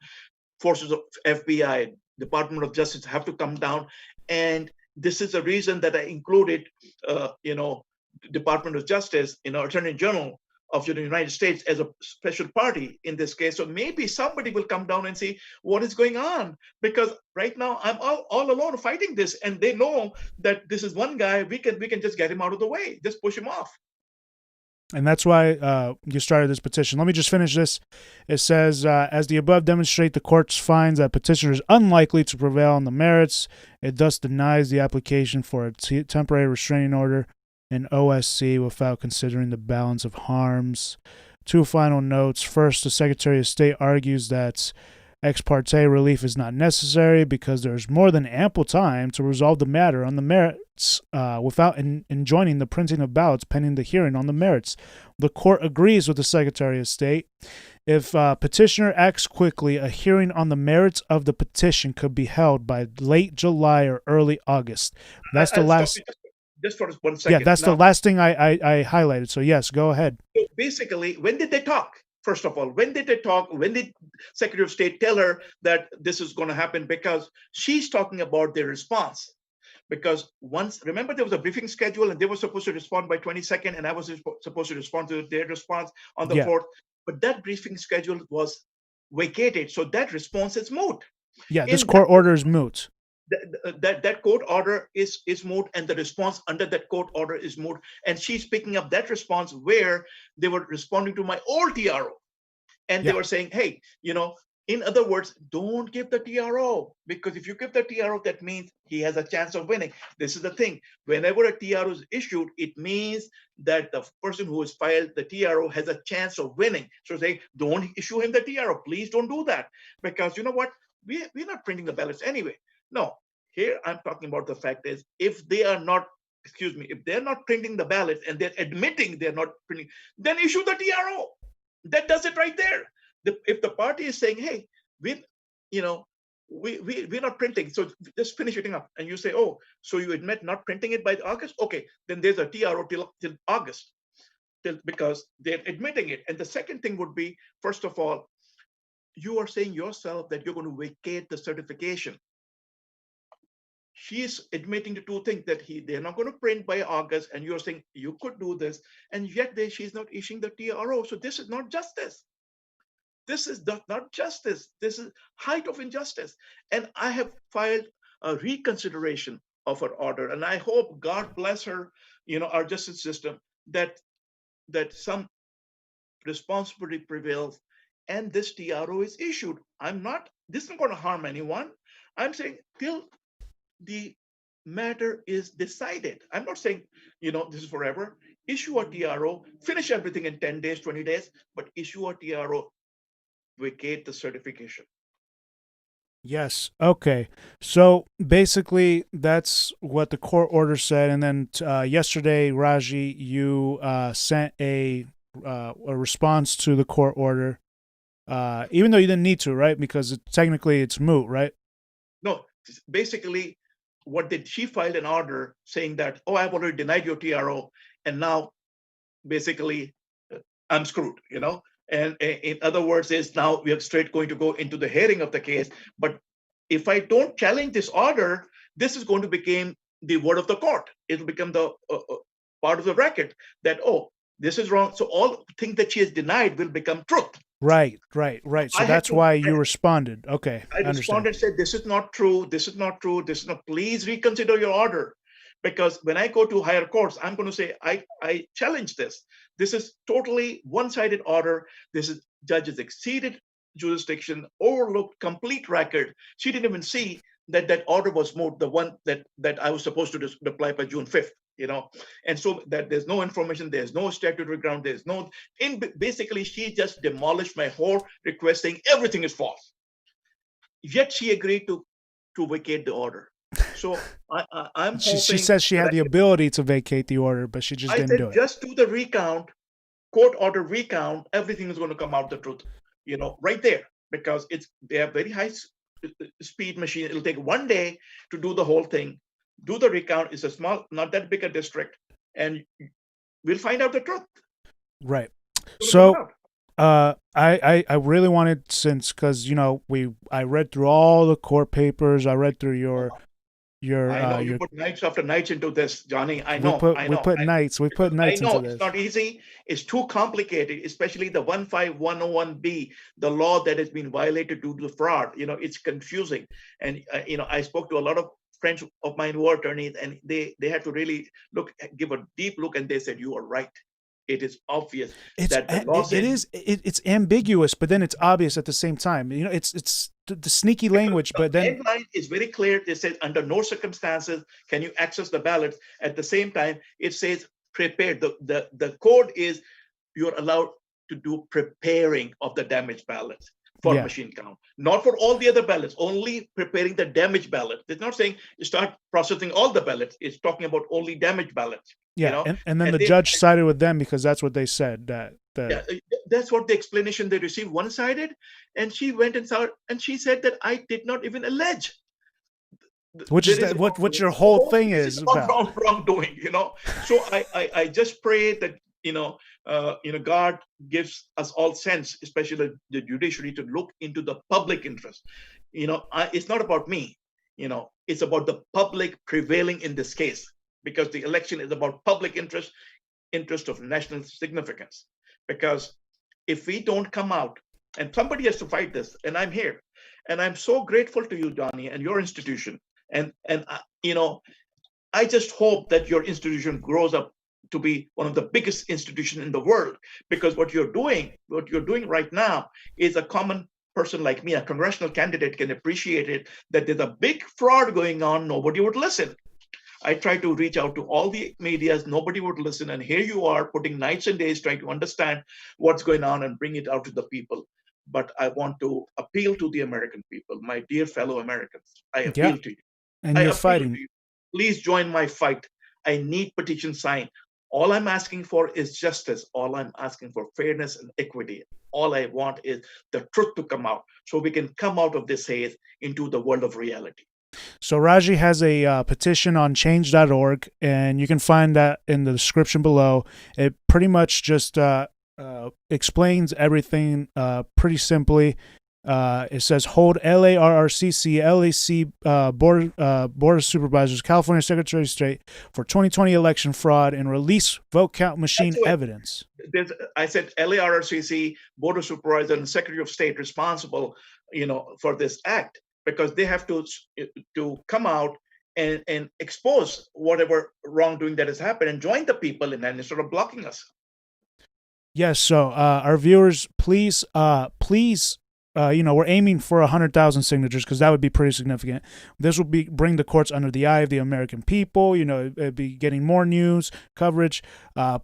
forces of FBI, Department of Justice have to come down. And this is the reason that I included, Department of Justice, Attorney General of the United States as a special party in this case. So maybe somebody will come down and see what is going on, because right now I'm all alone fighting this, and they know that this is one guy. We can just get him out of the way, just push him off. And that's why you started this petition. Let me just finish this. It says, as the above demonstrate, the court finds that petitioner is unlikely to prevail on the merits. It thus denies the application for a temporary restraining order in OSC without considering the balance of harms. Two final notes. First, the Secretary of State argues that ex parte relief is not necessary because there is more than ample time to resolve the matter on the merits without enjoining the printing of ballots pending the hearing on the merits. The court agrees with the Secretary of State. If petitioner acts quickly, a hearing on the merits of the petition could be held by late July or early August. That's the last. Just for 1 second. Yeah, that's the last thing I highlighted. So yes, go ahead. So basically, when did they talk? First of all, when did they talk? When did Secretary of State tell her that this is going to happen? Because she's talking about their response. Because remember, there was a briefing schedule and they were supposed to respond by 22nd, and I was supposed to respond to their response on the 4th. But that briefing schedule was vacated. So that response is moot. Yeah, this court order is moot. That court order is moot, and the response under that court order is moot. And she's picking up that response where they were responding to my old TRO, and they were saying, hey, in other words, don't give the TRO, because if you give the TRO, that means he has a chance of winning. This is the thing. Whenever a TRO is issued, it means that the person who has filed the TRO has a chance of winning. So say, don't issue him the TRO. Please don't do that, because you know what? We're not printing the ballots anyway. No, here I'm talking about the fact is, if they're not printing the ballots and they're admitting they're not printing, then issue the TRO. That does it right there. If the party is saying, hey, we're not printing, so just finish it up, and you say, oh, so you admit not printing it by August? Okay, then there's a TRO till August, because they're admitting it. And the second thing would be, first of all, you are saying yourself that you're going to vacate the certification. She's admitting the two things, that they're not going to print by August, and you're saying you could do this, and yet she's not issuing the TRO. So this is not justice. This is not justice. This is height of injustice. And I have filed a reconsideration of her order, and I hope, God bless her, our justice system, that some responsibility prevails, and this TRO is issued. This is not going to harm anyone. I'm saying till the matter is decided. I'm not saying, this is forever. Issue a TRO, finish everything in 10 days, 20 days, but issue a TRO, vacate the certification. Yes. Okay. So basically, that's what the court order said. And then yesterday, Raji, you sent a response to the court order, even though you didn't need to, right? Because technically it's moot, right? No, basically, she filed an order saying that, oh, I've already denied your TRO, and now basically I'm screwed, And in other words, is now we are straight going to go into the hearing of the case. But if I don't challenge this order, this is going to become the word of the court. It will become the part of the record that, oh, this is wrong. So all things that she has denied will become truth. Right. So that's why you responded. Okay, I responded, said, this is not true. This is not true. This is not. Please reconsider your order. Because when I go to higher courts, I'm going to say, I challenge this. This is totally one-sided order. This is judges exceeded jurisdiction, overlooked complete record. She didn't even see that order was moved, the one that I was supposed to reply by June 5th, and so that there's no information, there's no statutory ground, basically she just demolished my whole request, saying everything is false. Yet she agreed to vacate the order. So I'm hoping. She says she had the ability to vacate the order, but she just didn't do it. Just do the recount, court order recount, everything is going to come out the truth, right there, because they have very high speed machine. It'll take 1 day to do the whole thing. Do the recount. It's a small, not that big a district, and we'll find out the truth. Right. So I really wanted, because I read through all the court papers. I read through your you put nights after nights into this, Johnny. I know. We put nights into this. It's not easy. It's too complicated, especially the 15101B, the law that has been violated due to fraud. It's confusing. And, I spoke to a lot of friends of mine who are attorneys, and they had to really give a deep look, and they said, you are right. It is obvious that the law it's ambiguous, but then it's obvious at the same time. It's the sneaky language, but then the line is very clear. It says under no circumstances can you access the ballots. At the same time, it says prepared. The code is you're allowed to do preparing of the damaged ballots for machine count, not for all the other ballots, only preparing the damaged ballot. It's not saying you start processing all the ballots. It's talking about only damaged ballots. Yeah, and then the judge sided with them because that's what they said. That's what the explanation they received, one-sided. And she went and saw, and she said that I did not even allege. Which is what your whole thing is about. Wrongdoing, So I just pray that God gives us all sense, especially the judiciary, to look into the public interest. It's not about me. It's about the public prevailing in this case, because the election is about public interest of national significance. Because if we don't come out, and somebody has to fight this, and I'm here, and I'm so grateful to you, Johnny, and your institution, and I just hope that your institution grows up to be one of the biggest institutions in the world, because what you're doing right now is a common person like me, a congressional candidate, can appreciate it, that there's a big fraud going on. Nobody would listen. I tried to reach out to all the medias. Nobody would listen. And here you are putting nights and days trying to understand what's going on and bring it out to the people. But I want to appeal to the American people, my dear fellow Americans. I appeal to you. And you're fighting. Please join my fight. I need petition signed. All I'm asking for is justice. All I'm asking for fairness and equity. All I want is the truth to come out, so we can come out of this haze into the world of reality. So Raji has a petition on change.org, and you can find that in the description below. It pretty much just explains everything pretty simply. It says hold LARRCC, LAC Board of Supervisors, California Secretary of State for 2020 election fraud and release vote count machine evidence. I said LARRCC, Board of Supervisors, and Secretary of State responsible, for this act, because they have to come out and expose whatever wrongdoing that has happened and join the people in that instead of blocking us. Yes. So, our viewers, please, we're aiming for 100,000 signatures because that would be pretty significant. This will bring the courts under the eye of the American people. It'd be getting more news coverage.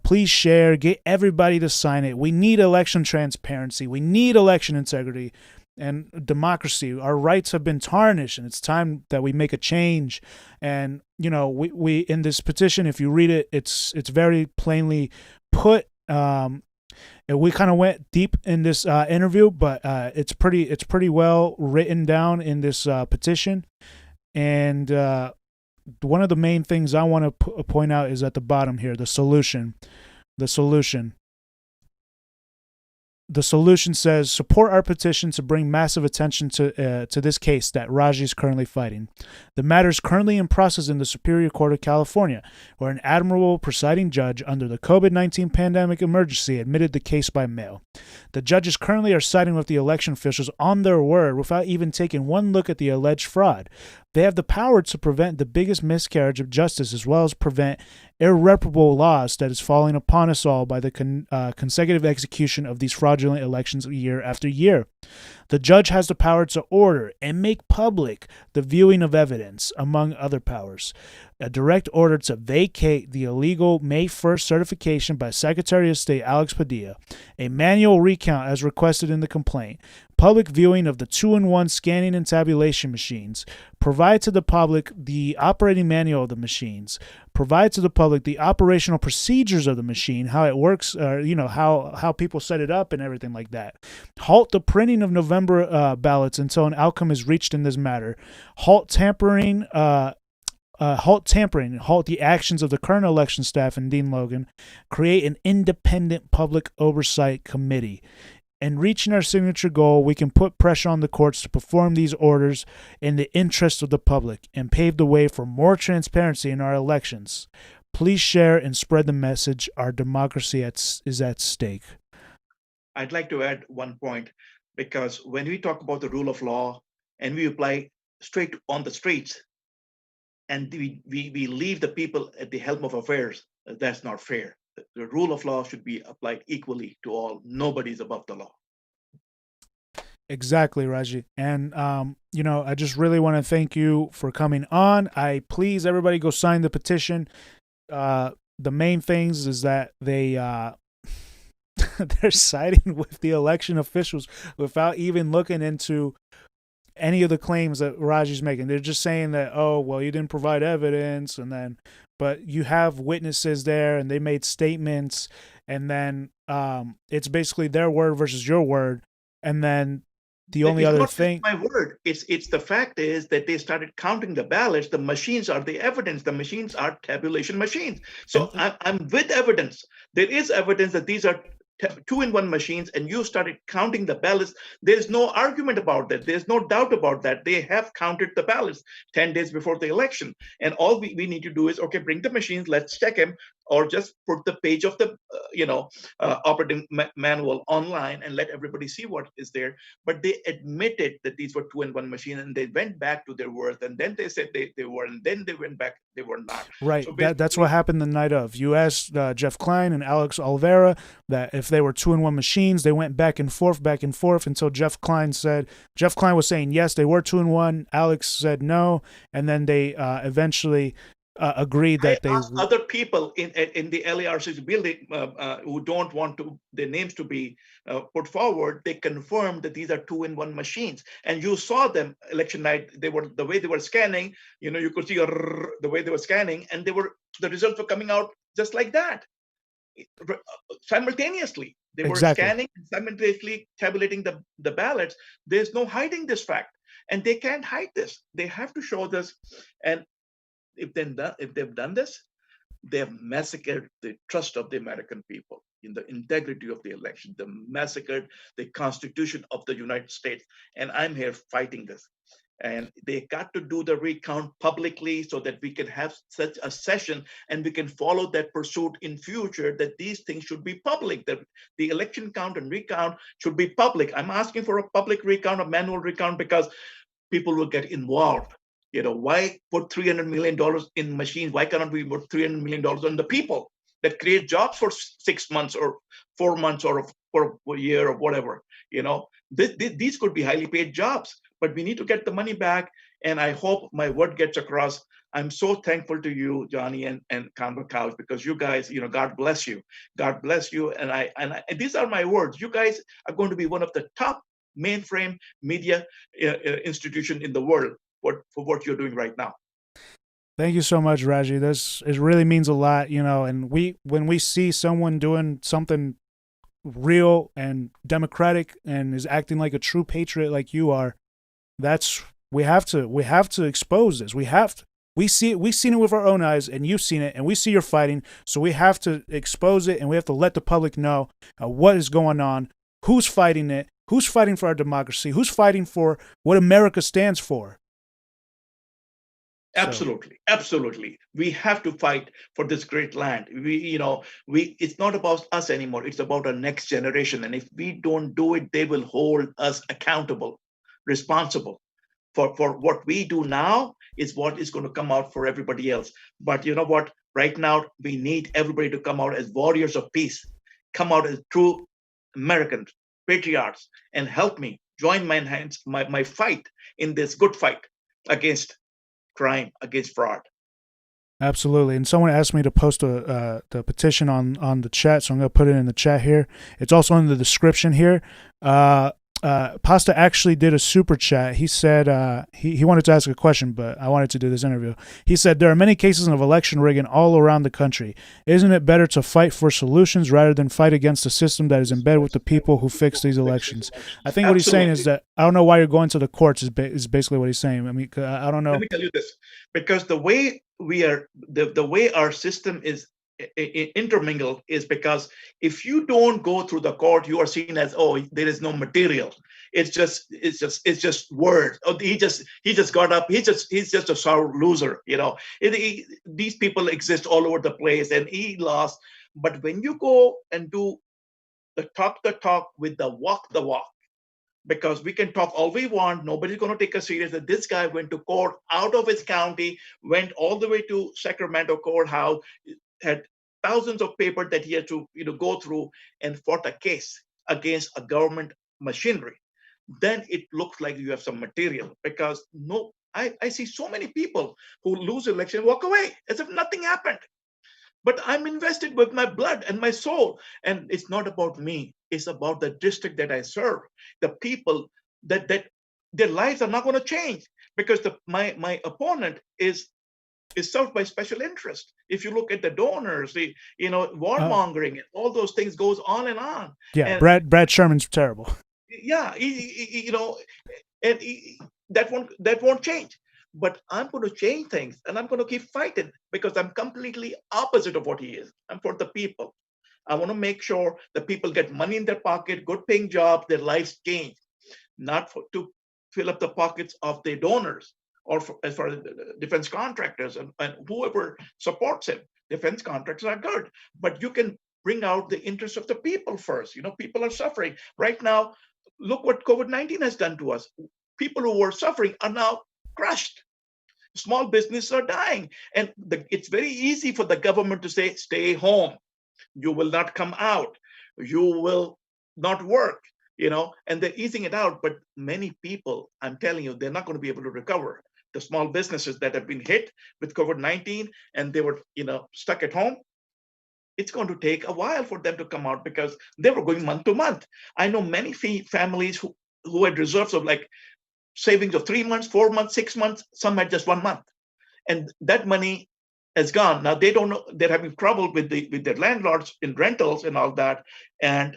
Please share, get everybody to sign it. We need election transparency. We need election integrity and democracy. Our rights have been tarnished, and it's time that we make a change. And we in this petition, if you read it, it's very plainly put. And we kind of went deep in this interview, but it's pretty well written down in this petition. And one of the main things I want to point out is at the bottom here: the solution. The solution. The solution says, support our petition to bring massive attention to this case that Raji is currently fighting. The matter is currently in process in the Superior Court of California, where an admirable presiding judge under the COVID-19 pandemic emergency admitted the case by mail. The judges currently are siding with the election officials on their word without even taking one look at the alleged fraud. They have the power to prevent the biggest miscarriage of justice as well as prevent irreparable loss that is falling upon us all by the consecutive execution of these fraudulent elections year after year. The judge has the power to order and make public the viewing of evidence, among other powers. A direct order to vacate the illegal May 1st certification by Secretary of State Alex Padilla, a manual recount as requested in the complaint, public viewing of the 2-in-1 scanning and tabulation machines, provide to the public the operating manual of the machines, provide to the public the operational procedures of the machine, how it works, how people set it up and everything like that. Halt the printing of November ballots until an outcome is reached in this matter. Halt tampering, halt the actions of the current election staff and Dean Logan. Create an independent public oversight committee. In reaching our signature goal, we can put pressure on the courts to perform these orders in the interest of the public and pave the way for more transparency in our elections. Please share and spread the message. Our democracy is at stake. I'd like to add one point, because when we talk about the rule of law and we apply straight on the streets and we leave the people at the helm of affairs, that's not fair. The rule of law should be applied equally to all. Nobody's above the law. Exactly, Raji. And, I just really want to thank you for coming on. Please, everybody go sign the petition. The main things is that they're siding with the election officials without even looking into any of the claims that Raji's making. They're just saying that, oh, well, you didn't provide evidence, but you have witnesses there and they made statements, and then it's basically their word versus your word. And then the only other thing, my word, it's the fact is that they started counting the ballots. The machines are the evidence. The machines are tabulation machines. So I'm with evidence. There is evidence that these are 2-in-1 machines, and you started counting the ballots. There's no argument about that. There's no doubt about that. They have counted the ballots 10 days before the election. And all we need to do is, okay, bring the machines, let's check them, or just put the page of the operating manual online and let everybody see what is there. But they admitted that these were 2-in-1 machines, and they went back to their word, and then they said they were, and then they went back, they were not. Right. So that's what happened the night of. You asked Jeff Klein and Alex Oliveira that if they were 2-in-1 machines. They went back and forth until Jeff Klein was saying yes, they were 2-in-1. Alex said no, and then they eventually agreed that they other people in the LARC's building who don't want their names to be put forward. They confirmed that these are 2-in-1 machines, and you saw them election night. The way they were scanning. You could see the way they were scanning, and the results were coming out just like that, simultaneously. They were scanning and simultaneously tabulating the ballots. There's no hiding this fact, and they can't hide this. They have to show this. And if they've done this, they have massacred the trust of the American people in the integrity of the election. They massacred the Constitution of the United States. And I'm here fighting this. And they got to do the recount publicly so that we can have such a session and we can follow that pursuit in future, that these things should be public, that the election count and recount should be public. I'm asking for a public recount, a manual recount, because people will get involved. Why put $300 million in machines? Why cannot we put $300 million on the people? that create jobs for 6 months or 4 months or for a year or whatever. These could be highly paid jobs, but we need to get the money back. And I hope my word gets across. I'm so thankful to you, Jonny and Convo Couch, because you guys, God bless you. God bless you. And these are my words. You guys are going to be one of the top mainframe media institution in the world for what you're doing right now. Thank you so much, Raji. It really means a lot, and when we see someone doing something real and democratic and is acting like a true patriot like you are, we have to expose this. We've seen it with our own eyes, and you've seen it, and we see you're fighting. So we have to expose it, and we have to let the public know what is going on, who's fighting it, who's fighting for our democracy, who's fighting for what America stands for. Absolutely. We have to fight for this great land. It's not about us anymore. It's about our next generation. And if we don't do it, they will hold us accountable, responsible for what we do now is what is going to come out for everybody else. But you know what? Right now, we need everybody to come out as warriors of peace, come out as true Americans, patriots, and help me join my hands, my fight in this good fight against crime, against fraud. Absolutely. And someone asked me to post the petition on the chat, so I'm going to put it in the chat here. It's also in the description here. Pasta actually did a super chat. He said he wanted to ask a question, but I wanted to do this interview. He said, there are many cases of election rigging all around the country. Isn't it better to fight for solutions rather than fight against a system that is in bed with the people who fix these elections? I think what he's saying is that I don't know why you're going to the courts is basically what he's saying. I mean, I don't know. Let me tell you this, because the way the way our system is intermingled is because if you don't go through the court, you are seen as, oh, there is no material. It's just words. Oh, he just got up. He's just a sour loser. These people exist all over the place, and he lost. But when you go and do the talk with the walk, because we can talk all we want, nobody's going to take us serious. That this guy went to court out of his county, went all the way to Sacramento courthouse, had thousands of paper that he had to go through, and fought a case against a government machinery. Then it looks like you have some material, because I see so many people who lose election walk away as if nothing happened. But I'm invested with my blood and my soul, and it's not about me. It's about the district that I serve, the people that their lives are not going to change, because my opponent is served by special interest. If you look at the donors, the warmongering, all those things goes on and on. Yeah, and Brad Sherman's terrible. Yeah, that won't change. But I'm going to change things, and I'm going to keep fighting, because I'm completely opposite of what he is. I'm for the people. I want to make sure the people get money in their pocket, good paying jobs, their lives change, not to fill up the pockets of the donors, or as far as defense contractors and whoever supports him. Defense contractors are good, but you can bring out the interests of the people first. People are suffering right now. Look what COVID-19 has done to us. People who were suffering are now crushed. Small businesses are dying, and it's very easy for the government to say, stay home, you will not come out, you will not work, and they're easing it out. But many people, I'm telling you, they're not going to be able to recover. The small businesses that have been hit with COVID-19 and they were stuck at home, it's going to take a while for them to come out, because they were going month to month. I know many families who had reserves of like savings of 3 months, 4 months, 6 months. Some had just 1 month, and that money has gone. Now they don't know. They're having trouble with their landlords in rentals and all that, and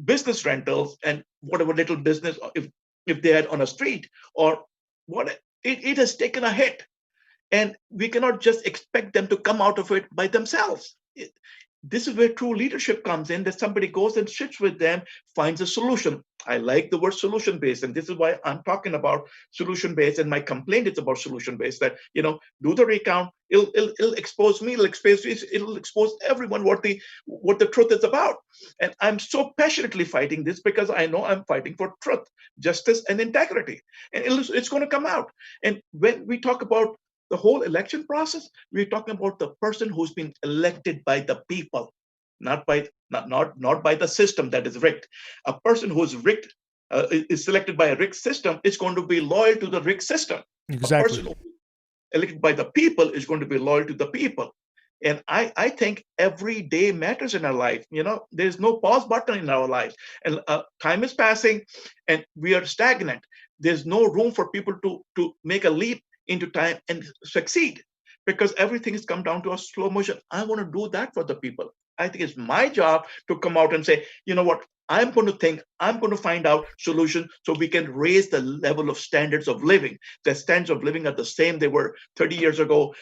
business rentals, and whatever little business if they had on a street or what. It has taken a hit, and we cannot just expect them to come out of it by themselves. This is where true leadership comes in, that somebody goes and sits with them, finds a solution. I like the word solution-based, and this is why I'm talking about solution-based, and my complaint is about solution-based, that, do the recount, it'll expose me, it'll expose everyone what the truth is about. And I'm so passionately fighting this, because I know I'm fighting for truth, justice, and integrity. And it's going to come out. And when we talk about The whole election process, we're talking about the person who's been elected by the people, not by the system that is rigged. A person who's rigged is selected by a rigged system is going to be loyal to the rigged system. Exactly. A person who elected by the people is going to be loyal to the people. And I think every day matters in our life. There's no pause button in our lives. And time is passing and we are stagnant. There's no room for people to make a leap into time and succeed, because everything has come down to a slow motion. I want to do that for the people. I think it's my job to come out and say, you know what, I'm going to think, I'm going to find out solutions so we can raise the level of standards of living. The standards of living are the same they were 30 years ago.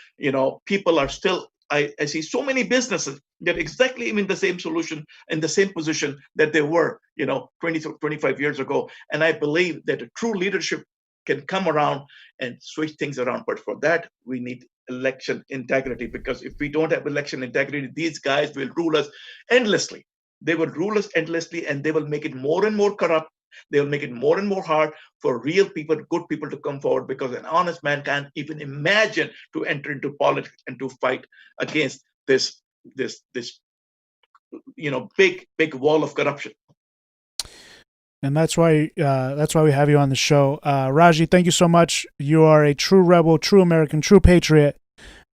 People are still, I see so many businesses that exactly in the same solution, in the same position that they were, 20 to 25 years ago. And I believe that a true leadership can come around and switch things around. But for that, we need election integrity, because if we don't have election integrity, these guys will rule us endlessly. They will rule us endlessly, and they will make it more and more corrupt. They will make it more and more hard for real people, good people to come forward, because an honest man can't even imagine to enter into politics and to fight against this big wall of corruption. And that's why we have you on the show. Raji, thank you so much. You are a true rebel, true American, true patriot.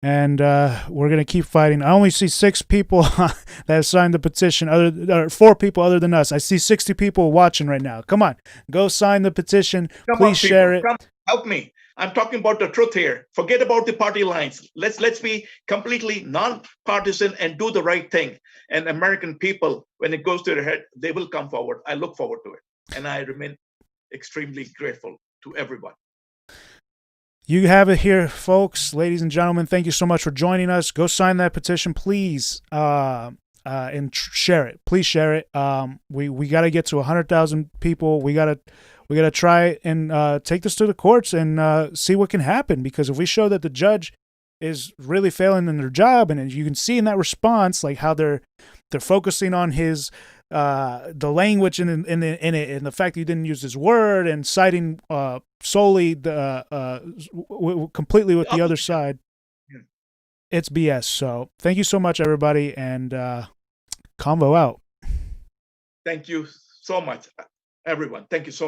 And we're going to keep fighting. I only see 6 people that have signed the petition, 4 people other than us. I see 60 people watching right now. Come on, go sign the petition. Please share it. Come, help me. I'm talking about the truth here. Forget about the party lines. Let's be completely non-partisan and do the right thing. And American people, when it goes to their head, they will come forward. I look forward to it. And I remain extremely grateful to everyone. You have it here, folks, ladies and gentlemen. Thank you so much for joining us. Go sign that petition, please, and share it. Please share it. We got to get to 100,000 people. We got to try and take this to the courts and see what can happen. Because if we show that the judge is really failing in their job, and you can see in that response, like how they're focusing on his the language in it, and the fact that he didn't use his word, and citing solely completely with the other side. It's BS. So thank you so much, everybody, and Convo out. Thank you so much, everyone. Thank you so much.